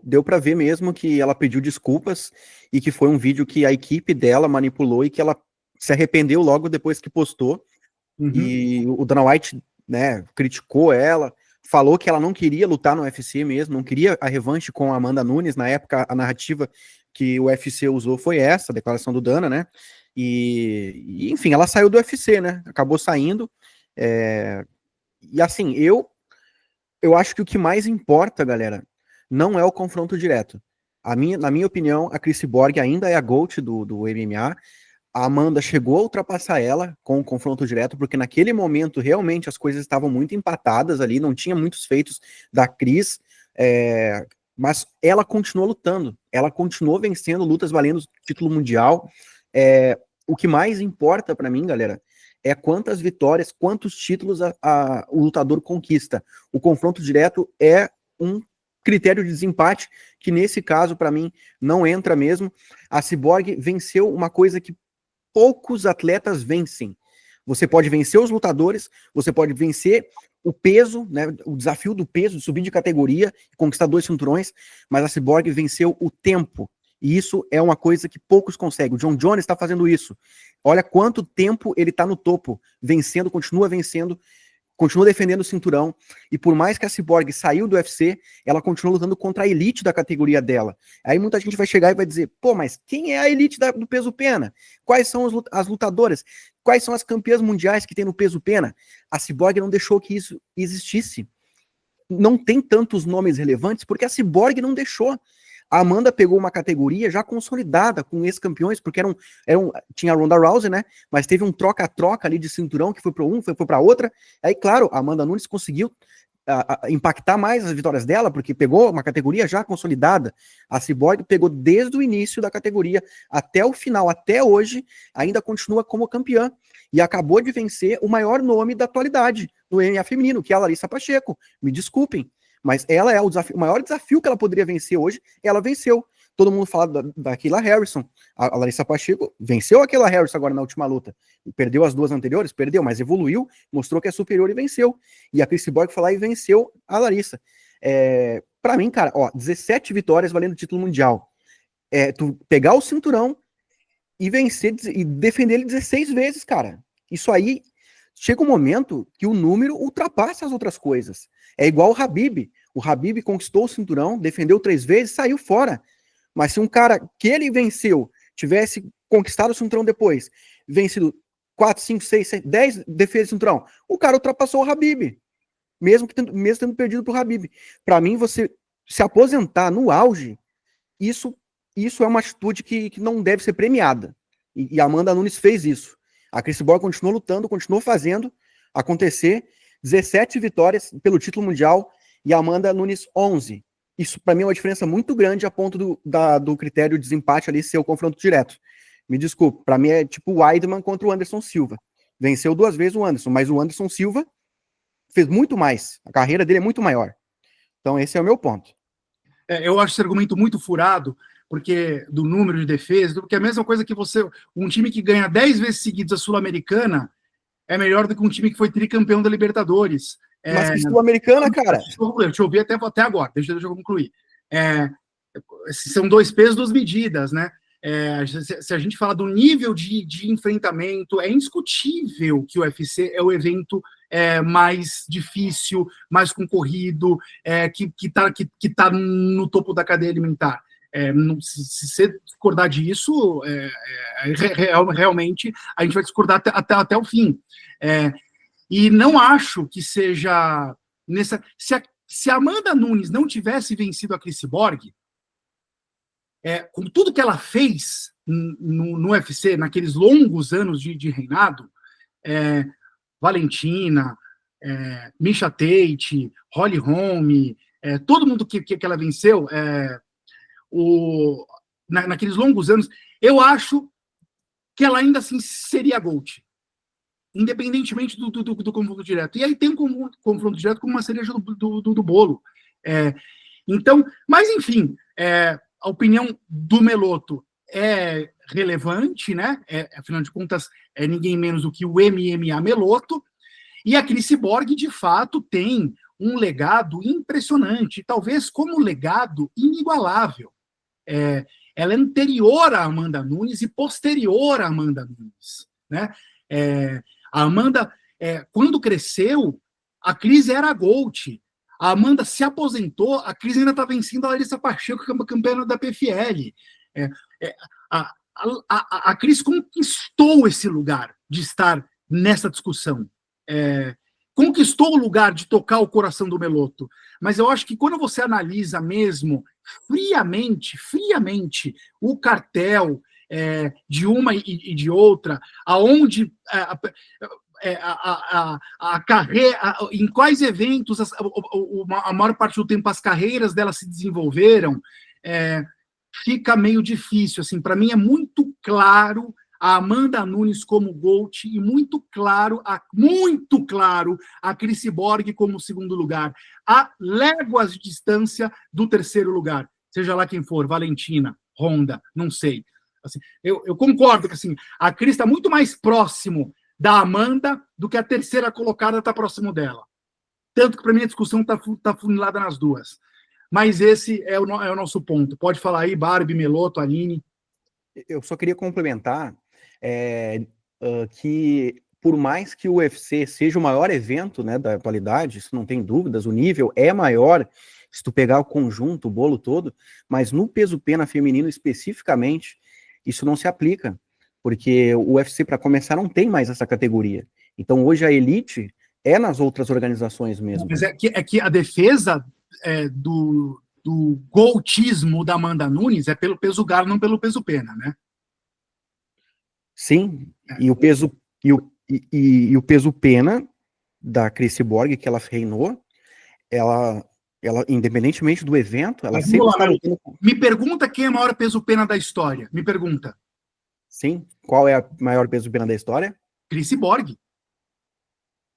Deu para ver mesmo que ela pediu desculpas e que foi um vídeo que a equipe dela manipulou e que ela se arrependeu logo depois que postou. Uhum. E o Dana White, né, criticou ela, falou que ela não queria lutar no UFC mesmo, não queria a revanche com a Amanda Nunes. Na época, a narrativa que o UFC usou foi essa, a declaração do Dana, né? E enfim, ela saiu do UFC, né? Acabou saindo. E assim, eu acho que o que mais importa, galera, não é o confronto direto. Na minha opinião, a Cris Cyborg ainda é a GOAT do MMA. a Amanda chegou a ultrapassar ela com o confronto direto, porque naquele momento realmente as coisas estavam muito empatadas ali, não tinha muitos feitos da Cris, mas ela continuou lutando, ela continuou vencendo lutas valendo título mundial. O que mais importa para mim, galera, é quantas vitórias, quantos títulos o lutador conquista. O confronto direto é um critério de desempate, que nesse caso, para mim, não entra mesmo. A Cyborg venceu uma coisa que poucos atletas vencem. Você pode vencer os lutadores, você pode vencer o peso, né, o desafio do peso, de subir de categoria, conquistar 2 cinturões, mas a Cyborg venceu o tempo. E isso é uma coisa que poucos conseguem. O John Jones está fazendo isso. Olha quanto tempo ele está no topo, vencendo, continua defendendo o cinturão, e por mais que a Cyborg saiu do UFC, ela continua lutando contra a elite da categoria dela. Aí muita gente vai chegar e vai dizer, pô, mas quem é a elite do peso pena? Quais são as lutadoras? Quais são as campeãs mundiais que tem no peso pena? A Cyborg não deixou que isso existisse. Não tem tantos nomes relevantes, porque a Cyborg não deixou. A Amanda pegou uma categoria já consolidada com ex-campeões, porque tinha a Ronda Rousey, né? Mas teve um troca-troca ali de cinturão, que foi para um, foi para outra. Aí, claro, a Amanda Nunes conseguiu impactar mais as vitórias dela, porque pegou uma categoria já consolidada. A Cyborg pegou desde o início da categoria até o final, até hoje, ainda continua como campeã. E acabou de vencer o maior nome da atualidade no MMA feminino, que é a Larissa Pacheco. Me desculpem, mas ela é o maior desafio que ela poderia vencer hoje, ela venceu. Todo mundo fala da Kayla Harrison. A Larissa Pacheco venceu a Kayla Harrison agora na última luta. Perdeu as 2 anteriores? Perdeu, mas evoluiu, mostrou que é superior e venceu. E a Cris Cyborg foi lá e venceu a Larissa. Pra mim, cara, 17 vitórias valendo o título mundial. Tu pegar o cinturão e vencer e defender ele 16 vezes, cara. Isso aí, chega um momento que o número ultrapassa as outras coisas. É igual o Khabib. O Khabib conquistou o cinturão, defendeu 3 vezes, saiu fora. Mas se um cara que ele venceu tivesse conquistado o cinturão depois, vencido 4, 5, 6, 7, 10 defesas de cinturão, o cara ultrapassou o Khabib, mesmo tendo perdido pro Khabib. Para mim, você se aposentar no auge, isso é uma atitude que não deve ser premiada. E a Amanda Nunes fez isso. A Cris Cyborg continuou lutando, continuou fazendo acontecer. 17 vitórias pelo título mundial e a Amanda Nunes 11. Isso para mim é uma diferença muito grande a ponto do critério de desempate ali ser o confronto direto. Me desculpe, para mim é tipo o Weidman contra o Anderson Silva. Venceu 2 vezes o Anderson, mas o Anderson Silva fez muito mais. A carreira dele é muito maior. Então esse é o meu ponto. Eu acho esse argumento muito furado, porque do número de defesas, porque é a mesma coisa que um time que ganha 10 vezes seguidas a Sul-Americana é melhor do que um time que foi tricampeão da Libertadores. Mas que Sul-Americana, cara? Deixa eu ouvir até agora, deixa eu concluir. São 2 pesos, 2 medidas, né? Se a gente fala do nível de enfrentamento, é indiscutível que o UFC é o evento mais difícil, mais concorrido, que tá no topo da cadeia alimentar. Se você discordar disso, realmente a gente vai discordar até o fim. E não acho que seja se a Amanda Nunes não tivesse vencido a Cris Cyborg, com tudo que ela fez no UFC, naqueles longos anos de reinado, Valentina, Misha Tate, Holly Holm, todo mundo que ela venceu, naqueles longos anos, eu acho que ela ainda assim seria GOAT, independentemente do confronto direto. E aí tem um confronto direto como uma cereja do bolo. Então, mas enfim, a opinião do Meloto é relevante, né? Afinal de contas, é ninguém menos do que o MMA Meloto. E a Cris Cyborg, de fato, tem um legado impressionante, talvez como legado inigualável. Ela é anterior à Amanda Nunes e posterior à Amanda Nunes, né? A Amanda, quando cresceu, a Cris era a GOAT. A Amanda se aposentou, a Cris ainda está vencendo a Larissa Pacheco, campeã da PFL. A Cris conquistou esse lugar de estar nessa discussão. Conquistou o lugar de tocar o coração do Meloto. Mas eu acho que quando você analisa mesmo friamente o cartel de uma e de outra, aonde a carreira, em quais eventos a maior parte do tempo as carreiras delas se desenvolveram, fica meio difícil. Assim, para mim é muito claro a Amanda Nunes como GOAT e muito claro a Cris Borg como segundo lugar, a léguas de distância do terceiro lugar, seja lá quem for, Valentina, Honda, não sei. Assim, eu concordo que assim, a Cris está muito mais próximo da Amanda do que a terceira colocada está próximo dela. Tanto que para mim a discussão está funilada nas duas. Mas esse é o nosso ponto. Pode falar aí, Barbie, Meloto, Aline. Eu só queria complementar que, por mais que o UFC seja o maior evento, né, da atualidade, isso não tem dúvidas, o nível é maior, se tu pegar o conjunto, o bolo todo, mas no peso-pena feminino especificamente, isso não se aplica, porque o UFC, para começar, não tem mais essa categoria. Então, hoje a elite é nas outras organizações mesmo. Mas é que a defesa do goltismo da Amanda Nunes é pelo peso galo, não pelo peso-pena, né? Sim, e o peso e o peso-pena da Cris Borg, que ela reinou, ela independentemente do evento, ela Mas sempre vamos lá, está lutando. me pergunta quem é o maior peso-pena da história. Me pergunta. Sim, qual é o maior peso-pena da história? Cris Borg.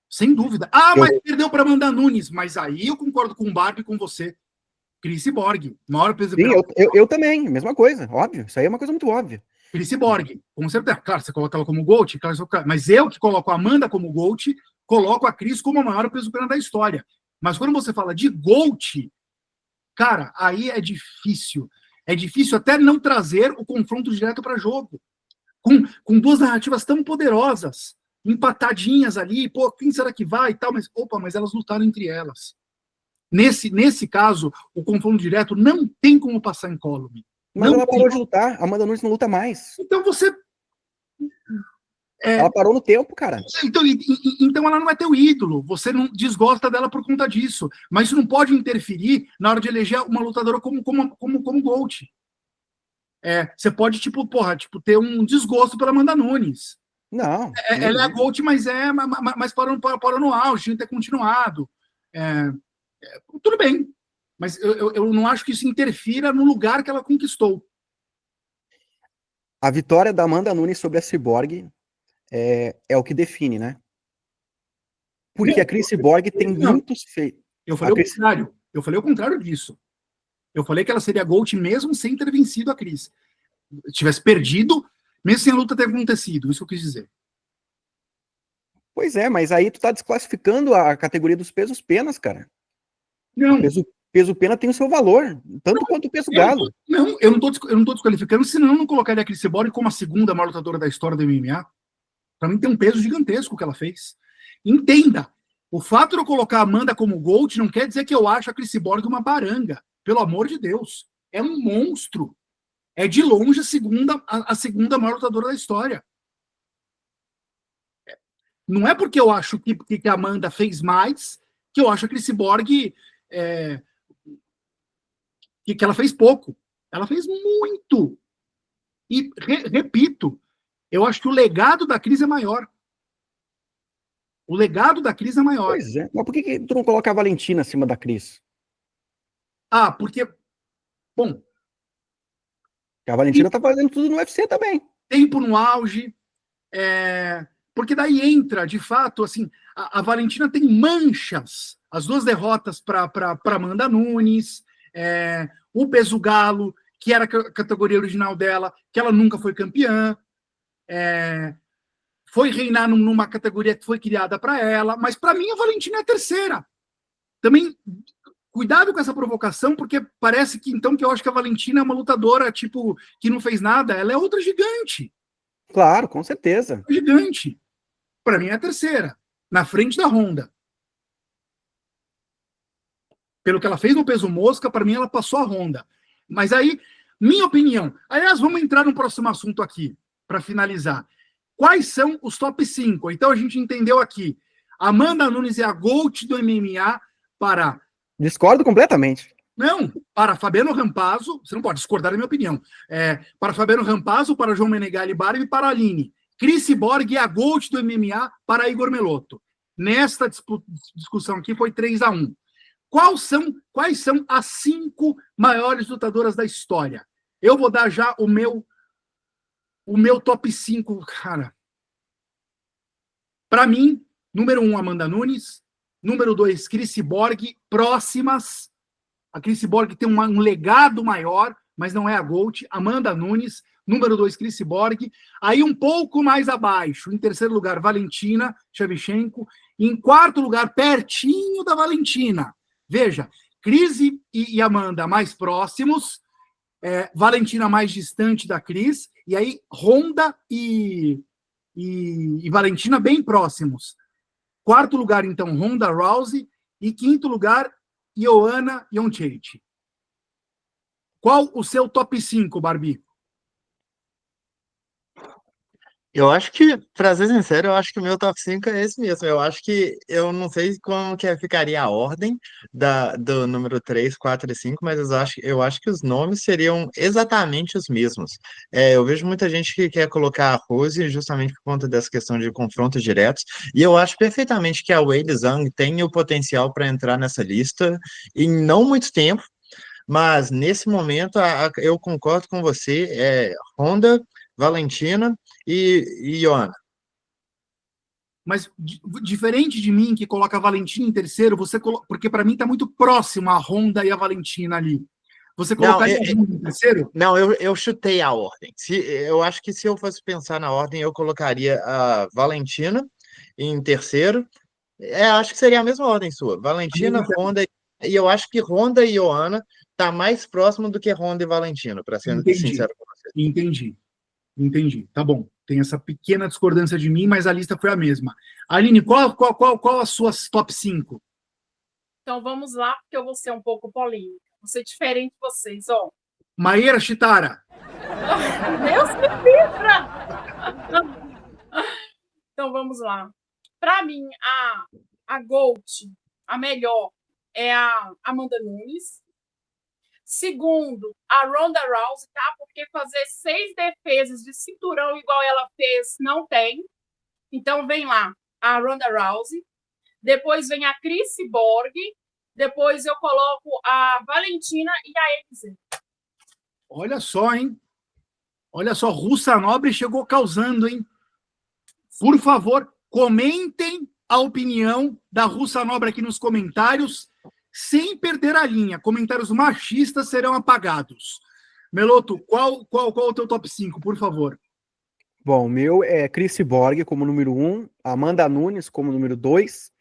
Sem dúvida. Mas perdeu para Amanda Nunes. Mas aí eu concordo com o Barbie e com você. Cris Borg, maior peso-pena. Sim, eu também, mesma coisa, óbvio. Isso aí é uma coisa muito óbvia. Cris Borg, com certeza. Claro, você coloca ela como GOAT, mas eu que coloco a Amanda como GOAT, coloco a Cris como a maior peso-pena da história. Mas quando você fala de GOAT, cara, aí é difícil. É difícil até não trazer o confronto direto para jogo. Com duas narrativas tão poderosas, empatadinhas ali, pô, quem será que vai e tal, mas elas lutaram entre elas. Nesse caso, o confronto direto não tem como passar incólume. Mas ela parou de lutar, a Amanda Nunes não luta mais. Então você... Ela parou no tempo, cara. Então ela não é teu ídolo, você não desgosta dela por conta disso, mas isso não pode interferir na hora de eleger uma lutadora como GOAT. Você pode, ter um desgosto pela Amanda Nunes. Não. Ela é a GOAT, mas parou no auge, ter continuado. Tudo bem, mas eu não acho que isso interfira no lugar que ela conquistou. A vitória da Amanda Nunes sobre a Cyborg é o que define, né? Porque a Cris Borg tem muitos feitos. Eu falei o contrário disso. Eu falei que ela seria GOAT mesmo sem ter vencido a Cris. Tivesse perdido, mesmo sem a luta ter acontecido. Isso que eu quis dizer. Pois é, mas aí tu tá desclassificando a categoria dos pesos penas, cara. Não. Peso pena tem o seu valor, tanto quanto o peso galo. Eu não tô desqualificando, senão eu não colocaria a Cris Borg como a segunda maior lutadora da história do MMA. Para mim tem um peso gigantesco que ela fez. Entenda, o fato de eu colocar a Amanda como GOAT não quer dizer que eu acho a Cris Borg uma baranga. Pelo amor de Deus. É um monstro. É de longe a segunda maior lutadora da história. Não é porque eu acho que a Amanda fez mais que eu acho a Cris Borg que ela fez pouco. Ela fez muito. E, repito, eu acho que o legado da Cris é maior. O legado da Cris é maior. Pois é. Mas por que tu não coloca a Valentina acima da Cris? Porque... Bom... A Valentina tá fazendo tudo no UFC também. Tempo no auge. Porque daí entra, de fato, assim, a Valentina tem manchas. As duas derrotas para Amanda Nunes, o peso galo, que era a categoria original dela, que ela nunca foi campeã, foi reinar numa categoria que foi criada para ela, mas para mim a Valentina é a terceira. Também, cuidado com essa provocação, porque parece que então que eu acho que a Valentina é uma lutadora, que não fez nada, ela é outra gigante. Claro, com certeza. Gigante. Para mim é a terceira, na frente da Honda. Pelo que ela fez no peso mosca, para mim ela passou a Honda. Mas aí, minha opinião, aliás, vamos entrar no próximo assunto aqui, para finalizar. Quais são os top 5? Então a gente entendeu aqui. Amanda Nunes é a GOAT do MMA para... Discordo completamente. Não, para Fabiano Rampazzo, você não pode discordar da minha opinião. Para Fabiano Rampazzo, para João Menegali Barbi, para a Aline. Cris Borg e a Gold do MMA para Igor Melotto. Nesta discussão aqui foi 3-1. Quais são as 5 maiores lutadoras da história? Eu vou dar já o meu top 5, cara. Para mim, número 1, Amanda Nunes. Número 2, Cris Borg. Próximas. A Cris Borg tem um legado maior, mas não é a Gold. Amanda Nunes. Número 2, Cris Borg. Aí um pouco mais abaixo, em terceiro lugar, Valentina Shevchenko. Em quarto lugar, pertinho da Valentina. Veja, Cris e Amanda mais próximos, Valentina mais distante da Cris, e aí Ronda e Valentina bem próximos. Quarto lugar, então, Ronda Rousey. E quinto lugar, Joanna Jędrzejczyk. Qual o seu top 5, Barbie? Eu acho que, pra ser sincero, eu acho que o meu top 5 é esse mesmo. Eu não sei como que ficaria a ordem do número 3, 4 e 5, mas eu acho que os nomes seriam exatamente os mesmos. Eu vejo muita gente que quer colocar a Rose justamente por conta dessa questão de confrontos diretos, e eu acho perfeitamente que a Weili Zhang tem o potencial para entrar nessa lista em não muito tempo, mas nesse momento eu concordo com você, Ronda, Valentina e Joanna. Mas diferente de mim, que coloca a Valentina em terceiro, porque para mim está muito próximo a Ronda e a Valentina ali. Você colocaria a Ronda em terceiro? Não, eu chutei a ordem. Eu acho que se eu fosse pensar na ordem, eu colocaria a Valentina em terceiro. Acho que seria a mesma ordem sua. Valentina, Ronda, e eu acho que Ronda e Joanna tá mais próximo do que Ronda e Valentina, para ser sincero com você. Entendi. Tá bom. Tem essa pequena discordância de mim, mas a lista foi a mesma. Aline, qual as suas top 5? Então vamos lá, porque eu vou ser um pouco polêmica. Vou ser diferente de vocês, ó. Maíra Chitara. Deus me livra! Então vamos lá. Para mim, a Gold, a melhor, é a Amanda Nunes. Segundo, a Ronda Rousey, tá? Porque fazer 6 defesas de cinturão igual ela fez, não tem. Então, vem lá a Ronda Rousey. Depois vem a Cris Borg. Depois eu coloco a Valentina e a Elise. Olha só, hein? Olha só, Russa Nobre chegou causando, hein? Por favor, comentem a opinião da Russa Nobre aqui nos comentários, sem perder a linha. Comentários machistas serão apagados. Melotto, qual o teu top 5, por favor? Bom, o meu é Cris Borg como número 1, Amanda Nunes como número 2,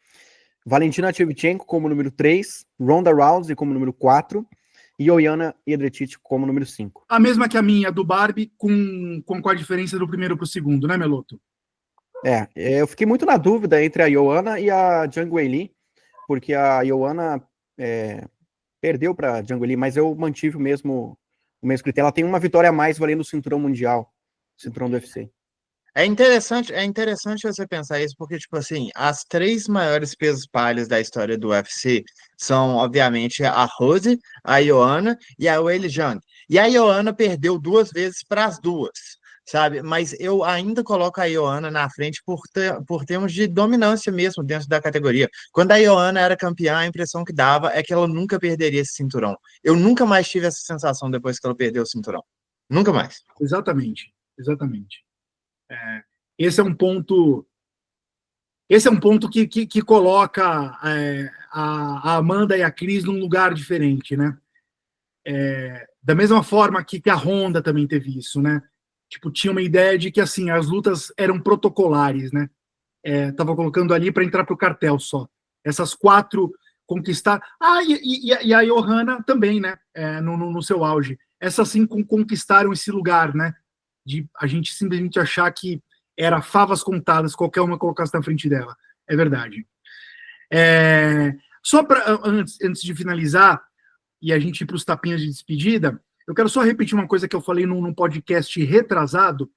Valentina Shevchenko como número 3, Ronda Rousey como número 4 e Joanna Jędrzejczyk como número 5. A mesma que a minha, do Barbie, com a diferença do primeiro para o segundo, né, Melotto? Eu fiquei muito na dúvida entre a Joanna e a Zhang Weili, porque a Joanna perdeu para a Zhang Weili, mas eu mantive o mesmo critério. Ela tem uma vitória a mais valendo o cinturão mundial, o cinturão do UFC. É interessante você pensar isso, porque, tipo assim, as 3 maiores pesos palhos da história do UFC são, obviamente, a Rose, a Joanna e a Weili Zhang. E a Joanna perdeu 2 vezes para as duas, sabe? Mas eu ainda coloco a Joanna na frente por termos de dominância mesmo dentro da categoria. Quando a Joanna era campeã, a impressão que dava é que ela nunca perderia esse cinturão. Eu nunca mais tive essa sensação depois que ela perdeu o cinturão. Nunca mais. Exatamente. Esse é um ponto que coloca a Amanda e a Cris num lugar diferente, né? Da mesma forma que a Ronda também teve isso, né? Tipo, tinha uma ideia de que assim as lutas eram protocolares, né? Tava colocando ali para entrar pro cartel só. Essas 4 conquistar. E a Johanna também, né? No seu auge. Essas 5 conquistaram esse lugar, né? De a gente simplesmente achar que era favas contadas, qualquer uma colocasse na frente dela. É verdade. Só para antes de finalizar e a gente ir para os tapinhas de despedida, eu quero só repetir uma coisa que eu falei num podcast retrasado,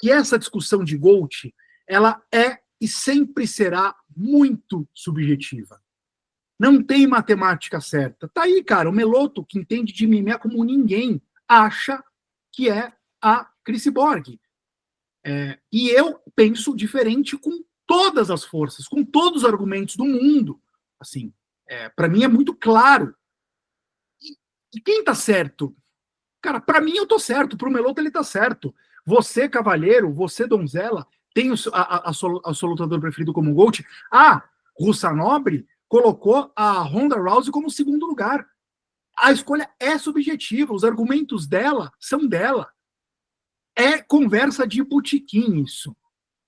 que essa discussão de GOAT, ela é e sempre será muito subjetiva. Não tem matemática certa. Tá aí, cara, o Meloto, que entende de MMA como ninguém, acha que é a Cris Borg. E eu penso diferente com todas as forças, com todos os argumentos do mundo. Assim, para mim é muito claro. E quem tá certo? Cara, para mim eu tô certo, pro Meloto ele tá certo. Você, Cavalheiro, você, Donzela, tem a seu lutador preferido como GOAT. Russa Nobre colocou a Ronda Rousey como segundo lugar. A escolha é subjetiva, os argumentos dela são dela. É conversa de botequim isso.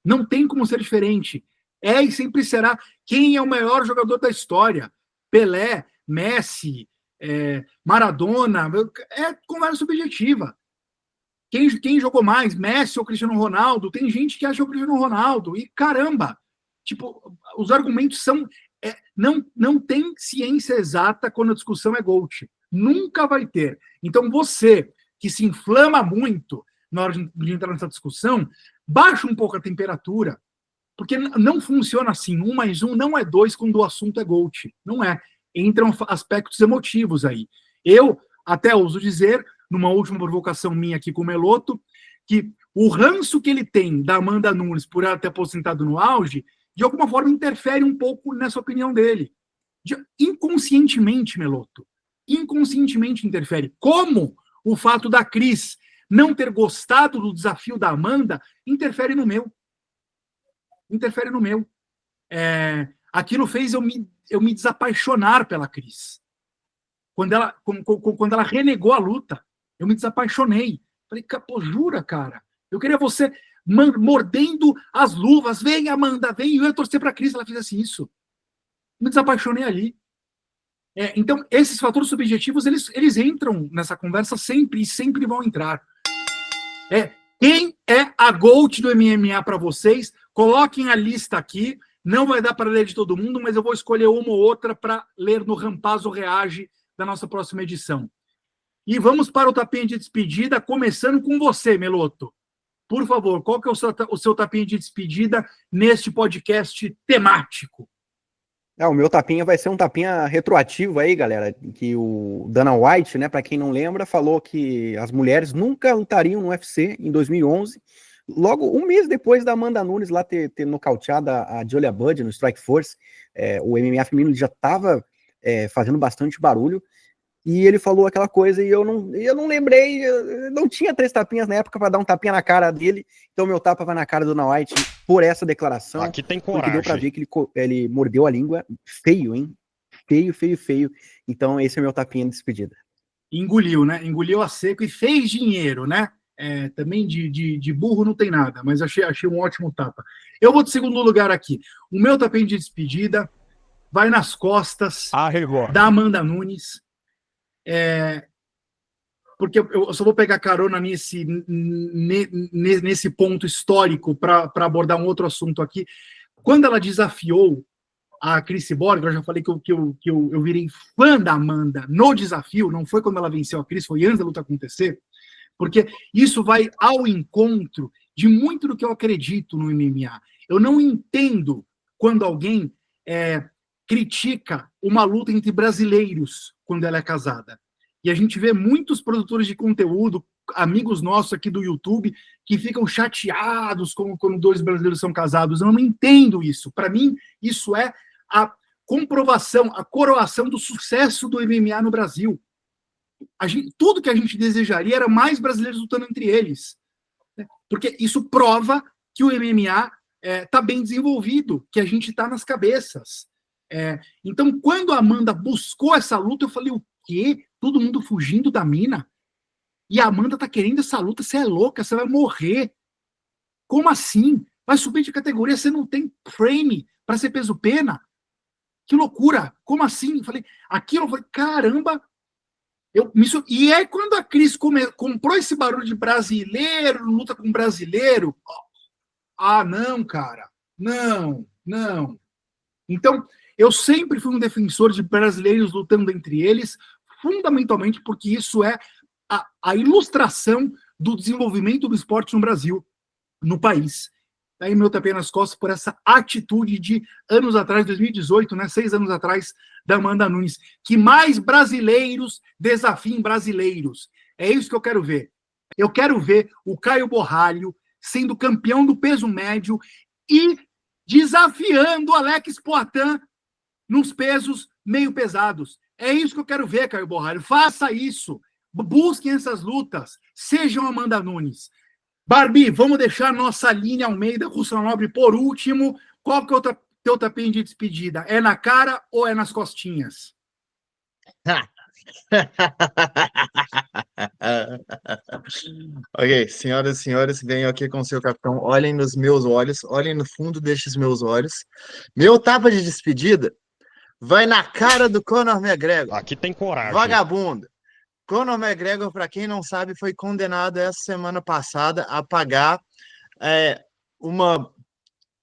Não tem como ser diferente. E sempre será quem é o melhor jogador da história. Pelé, Messi, Maradona. É conversa subjetiva. Quem jogou mais, Messi ou Cristiano Ronaldo? Tem gente que acha o Cristiano Ronaldo. E caramba, tipo, os argumentos são... não tem ciência exata quando a discussão é GOAT. Nunca vai ter. Então você, que se inflama muito na hora de entrar nessa discussão, baixa um pouco a temperatura, porque não funciona assim. 1 mais 1 não é 2 quando o assunto é GOAT. Não é. Entram aspectos emotivos aí. Eu até ouso dizer, numa última provocação minha aqui com o Meloto, que o ranço que ele tem da Amanda Nunes por ela ter aposentado no auge, de alguma forma interfere um pouco nessa opinião dele. Inconscientemente, Meloto. Inconscientemente interfere. Como o fato da Cris não ter gostado do desafio da Amanda interfere no meu. Interfere no meu. Aquilo fez eu me desapaixonar pela Cris. Quando ela renegou a luta, eu me desapaixonei. Falei, pô, jura, cara? Eu queria você mordendo as luvas. Vem, Amanda, vem. Eu ia torcer pra Cris, ela fizesse isso. Me desapaixonei ali. Então, esses fatores subjetivos, eles entram nessa conversa sempre e sempre vão entrar. Quem é a GOAT do MMA para vocês? Coloquem a lista aqui. Não vai dar para ler de todo mundo, mas eu vou escolher uma ou outra para ler no Rampazzo Reage da nossa próxima edição. E vamos para o tapinha de despedida, começando com você, Meloto. Por favor, qual que é o seu tapinha de despedida neste podcast temático? O meu tapinha vai ser um tapinha retroativo aí, galera, que o Dana White, né, para quem não lembra, falou que as mulheres nunca lutariam no UFC em 2011, logo um mês depois da Amanda Nunes lá ter nocauteado a Julia Budd no Strike Force. O MMA feminino já estava fazendo bastante barulho, e ele falou aquela coisa e eu não lembrei, eu não tinha 3 tapinhas na época para dar um tapinha na cara dele, então meu tapa vai na cara do Dana White por essa declaração. Aqui tem coragem. Porque deu pra ver que ele mordeu a língua feio, hein? Feio. Então esse é meu tapinha de despedida. Engoliu, né? Engoliu a seco e fez dinheiro, né? Também de burro não tem nada, mas achei um ótimo tapa. Eu vou de segundo lugar aqui. O meu tapinha de despedida vai nas costas da Amanda Nunes. Porque eu só vou pegar carona nesse ponto histórico para abordar um outro assunto aqui. Quando ela desafiou a Cris Borg, eu já falei que eu virei fã da Amanda no desafio, não foi quando ela venceu a Cris, foi antes da luta acontecer, porque isso vai ao encontro de muito do que eu acredito no MMA. Eu não entendo quando alguém critica uma luta entre brasileiros quando ela é casada. E a gente vê muitos produtores de conteúdo, amigos nossos aqui do YouTube, que ficam chateados quando 2 brasileiros são casados. Eu não entendo isso. Para mim, isso é a comprovação, a coroação do sucesso do MMA no Brasil. Tudo que a gente desejaria era mais brasileiros lutando entre eles. Porque isso prova que o MMA está bem desenvolvido, que a gente está nas cabeças. Então, quando a Amanda buscou essa luta, eu falei, o quê? Todo mundo fugindo da mina? E a Amanda tá querendo essa luta? Você é louca, você vai morrer. Como assim? Vai subir de categoria, você não tem frame para ser peso-pena? Que loucura! Como assim? Eu falei, caramba! E aí, quando a Cris comprou esse barulho de brasileiro, luta com brasileiro, não, cara. Não. Então, eu sempre fui um defensor de brasileiros lutando entre eles, fundamentalmente porque isso é a ilustração do desenvolvimento do esporte no Brasil, no país. aí meu tapinha nas costas por essa atitude de anos atrás, 2018, né, 6 anos atrás, da Amanda Nunes. Que mais brasileiros desafiem brasileiros. É isso que eu quero ver. Eu quero ver o Caio Borralho sendo campeão do peso médio e desafiando o Alex Poitin nos pesos meio pesados. É isso que eu quero ver, Caio Borralho. Faça isso. Busquem essas lutas. Sejam Amanda Nunes. Barbie, vamos deixar nossa linha Almeida Russa Nobre por último. Qual que é o teu tapinha de despedida? É na cara ou é nas costinhas? Ok, senhoras e senhores, venham aqui com o seu capitão. Olhem nos meus olhos, olhem no fundo destes meus olhos. Meu tapa de despedida vai na cara do Conor McGregor. Aqui tem coragem. Vagabundo. Conor McGregor, para quem não sabe, foi condenado essa semana passada a pagar uma...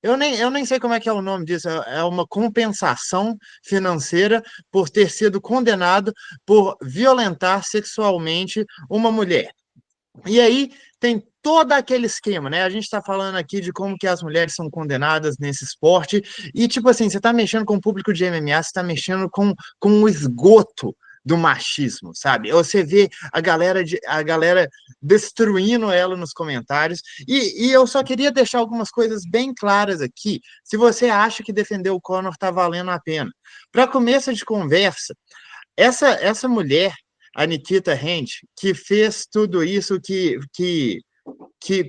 Eu nem sei como é que é o nome disso, é uma compensação financeira por ter sido condenado por violentar sexualmente uma mulher. E aí tem todo aquele esquema, né? A gente está falando aqui de como que as mulheres são condenadas nesse esporte, e tipo assim, você está mexendo com o público de MMA, você está mexendo com o esgoto do machismo, sabe? Você vê a galera destruindo ela nos comentários, e eu só queria deixar algumas coisas bem claras aqui, se você acha que defender o Conor está valendo a pena. Para começo de conversa, essa mulher, a Nikita Hand, que fez tudo isso, que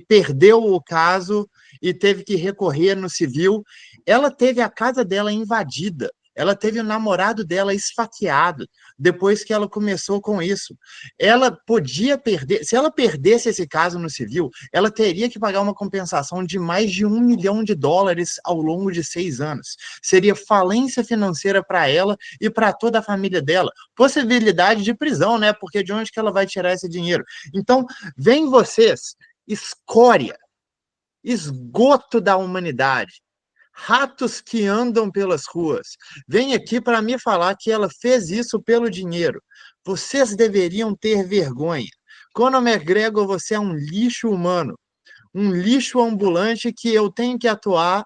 perdeu o caso e teve que recorrer no civil, ela teve a casa dela invadida, ela teve o namorado dela esfaqueado depois que ela começou com isso. Ela podia perder, se ela perdesse esse caso no civil, ela teria que pagar uma compensação de mais de $1 milhão ao longo de 6 anos. Seria falência financeira para ela e para toda a família dela. Possibilidade de prisão, né? Porque de onde que ela vai tirar esse dinheiro? Então, vem vocês, escória, esgoto da humanidade, ratos que andam pelas ruas, vem aqui para me falar que ela fez isso pelo dinheiro. Vocês deveriam ter vergonha. Conor McGregor, você é um lixo humano, um lixo ambulante que eu tenho que aturar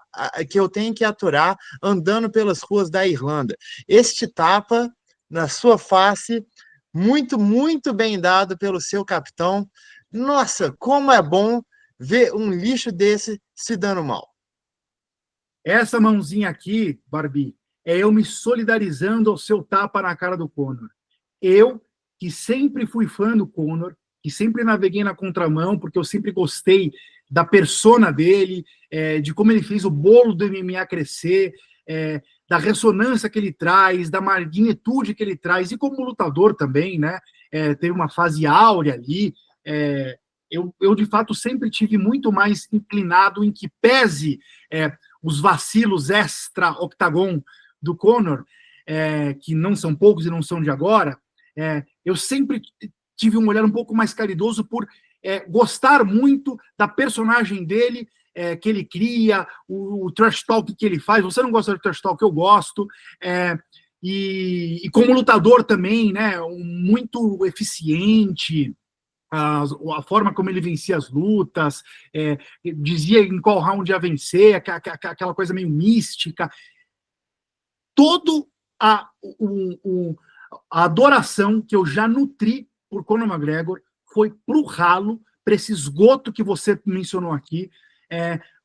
andando pelas ruas da Irlanda. Este tapa na sua face, muito, muito bem dado pelo seu capitão. Nossa, como é bom ver um lixo desse se dando mal. Essa mãozinha aqui, Barbie, é eu me solidarizando ao seu tapa na cara do Conor. Eu, que sempre fui fã do Conor, que sempre naveguei na contramão, porque eu sempre gostei da persona dele, de como ele fez o bolo do MMA crescer, da ressonância que ele traz, da magnitude que ele traz, e como lutador também, né? Teve uma fase áurea ali. Eu, de fato, sempre tive muito mais inclinado em que pese os vacilos extra-octagon do Conor, que não são poucos e não são de agora, eu sempre tive um olhar um pouco mais caridoso por gostar muito da personagem dele, que ele cria, o trash talk que ele faz. Você não gosta de trash talk, eu gosto. E como lutador também, né, muito eficiente, a forma como ele vencia as lutas, dizia em qual round ia vencer, aquela coisa meio mística. Toda a adoração que eu já nutri por Conor McGregor foi pro ralo, para esse esgoto que você mencionou aqui,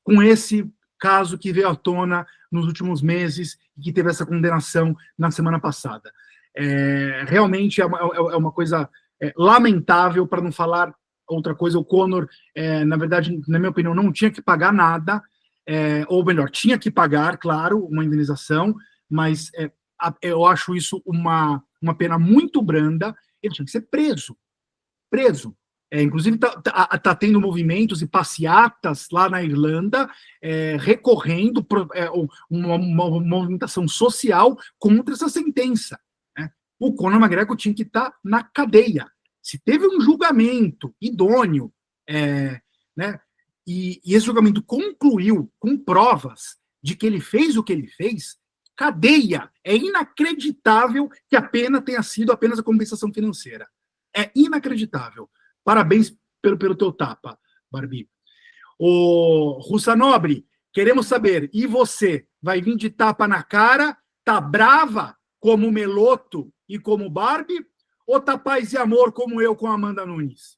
com esse caso que veio à tona nos últimos meses e que teve essa condenação na semana passada. Realmente é uma coisa lamentável, para não falar outra coisa. O Conor, na verdade, na minha opinião, não tinha que pagar nada, ou melhor, tinha que pagar, claro, uma indenização, mas eu acho isso uma pena muito branda. Ele tinha que ser preso. Inclusive, tá tendo movimentos e passeatas lá na Irlanda, recorrendo uma movimentação social contra essa sentença. O Conor McGregor tinha que estar na cadeia. Se teve um julgamento idôneo, né, e esse julgamento concluiu com provas de que ele fez o que ele fez, cadeia. É inacreditável que a pena tenha sido apenas a compensação financeira. É inacreditável. Parabéns pelo teu tapa, Barbie. Ô, Russa Nobre, queremos saber, e você? Vai vir de tapa na cara? Tá brava como Meloto e como Barbie? Ou tá paz e amor como eu com a Amanda Nunes?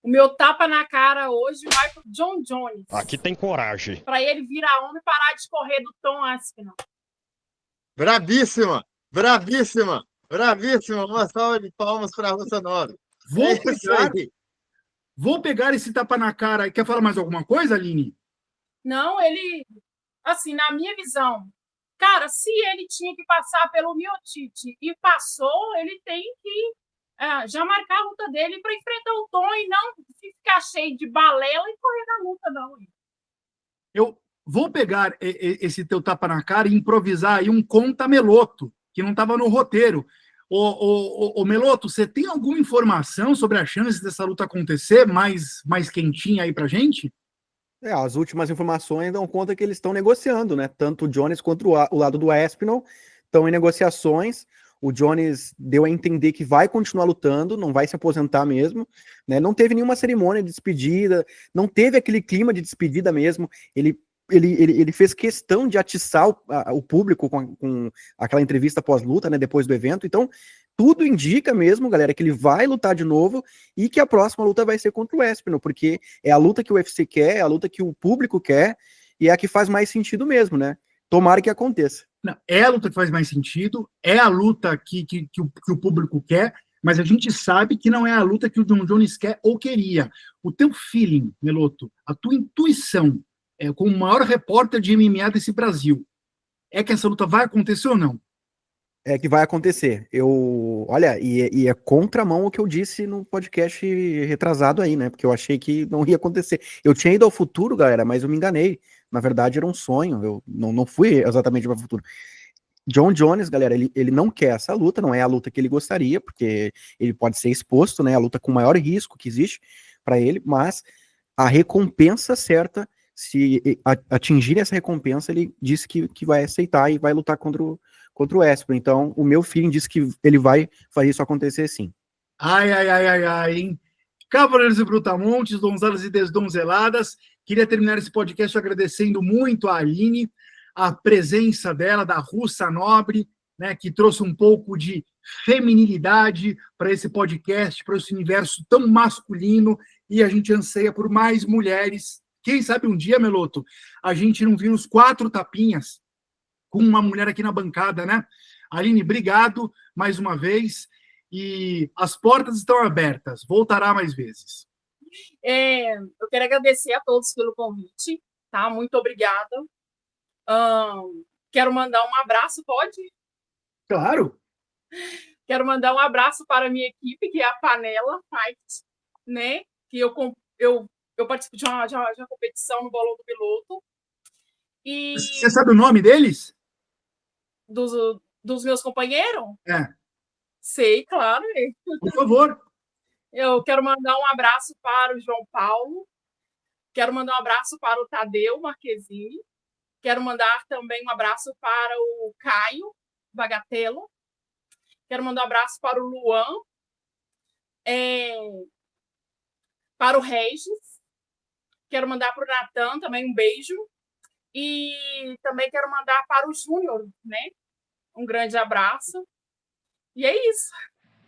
O meu tapa na cara hoje vai pro John Jones. Aqui tem coragem. Para ele virar homem e parar de correr do Tom Aspinall. Bravíssima! Bravíssima! Bravíssima! Uma salva de palmas para a Russa Nobre. Vou pegar esse tapa na cara. Quer falar mais alguma coisa, Aline? Não, ele... Assim, na minha visão, cara, se ele tinha que passar pelo Miotite e passou, ele tem que já marcar a luta dele para enfrentar o Tom e não ficar cheio de balela e correr na luta, não. Eu vou pegar esse teu tapa na cara e improvisar aí um conta Meloto, que não estava no roteiro. Ô Meloto, você tem alguma informação sobre a chance dessa luta acontecer mais quentinha aí pra gente? As últimas informações dão conta que eles estão negociando, né? Tanto o Jones quanto o lado do Aspinall estão em negociações. O Jones deu a entender que vai continuar lutando, não vai se aposentar mesmo, né? Não teve nenhuma cerimônia de despedida, não teve aquele clima de despedida mesmo. Ele fez questão de atiçar o público com aquela entrevista pós-luta, né? Depois do evento. Então, tudo indica mesmo, galera, que ele vai lutar de novo e que a próxima luta vai ser contra o Aspinall, porque é a luta que o UFC quer, é a luta que o público quer e é a que faz mais sentido mesmo, né? Tomara que aconteça. Não, é a luta que faz mais sentido, é a luta que o público quer, mas a gente sabe que não é a luta que o John Jones quer ou queria. O teu feeling, Meloto, a tua intuição, como o maior repórter de MMA desse Brasil, é que essa luta vai acontecer ou não? É que vai acontecer. Olha, e é contramão o que eu disse no podcast retrasado aí, né? Porque eu achei que não ia acontecer. Eu tinha ido ao futuro, galera, mas eu me enganei. Na verdade, era um sonho. Eu não fui exatamente para o futuro. John Jones, galera, ele não quer essa luta, não é a luta que ele gostaria, porque ele pode ser exposto, né? A luta com maior risco que existe para ele, mas a recompensa certa, se atingir essa recompensa, ele disse que vai aceitar e vai lutar contra o Aspinall. Então, o meu feeling diz que ele vai fazer isso acontecer sim. Ai, hein? Cavaleiros e Brutamontes, donzelas e desdonzeladas, queria terminar esse podcast agradecendo muito a Aline, a presença dela, da Russa Nobre, né, que trouxe um pouco de feminilidade para esse podcast, para esse universo tão masculino, e a gente anseia por mais mulheres. Quem sabe um dia, Meloto, a gente não viu uns 4 tapinhas com uma mulher aqui na bancada, né? Aline, obrigado mais uma vez. E as portas estão abertas. Voltará mais vezes. Eu quero agradecer a todos pelo convite, tá? Muito obrigada. Quero mandar um abraço, pode? Claro. Quero mandar um abraço para a minha equipe, que é a Panela Fight, né? Que eu participo de uma competição no Bolão do Piloto. E você sabe o nome deles? Dos meus companheiros? É. Sei, claro. Por favor. Eu quero mandar um abraço para o João Paulo. Quero mandar um abraço para o Tadeu Marquezine. Quero mandar também um abraço para o Caio Bagatelo. Quero mandar um abraço para o Luan. Para o Regis. Quero mandar para o Natan também um beijo. E também quero mandar para o Júnior, né? Um grande abraço. E é isso.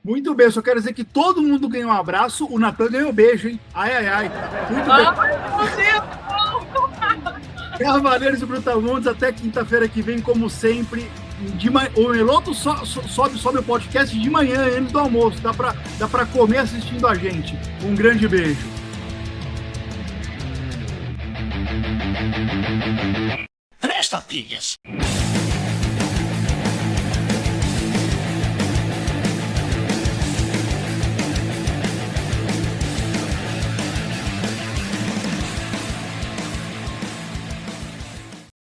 Muito bem, eu só quero dizer que todo mundo ganhou um abraço, o Natan ganhou beijo, hein? Ai. Muito bem. Cavaleiros e Brutamontes, até quinta-feira que vem, como sempre. O Meloto sobe o podcast de manhã, antes do almoço. Dá pra comer assistindo a gente. Um grande beijo. Presta, filhas.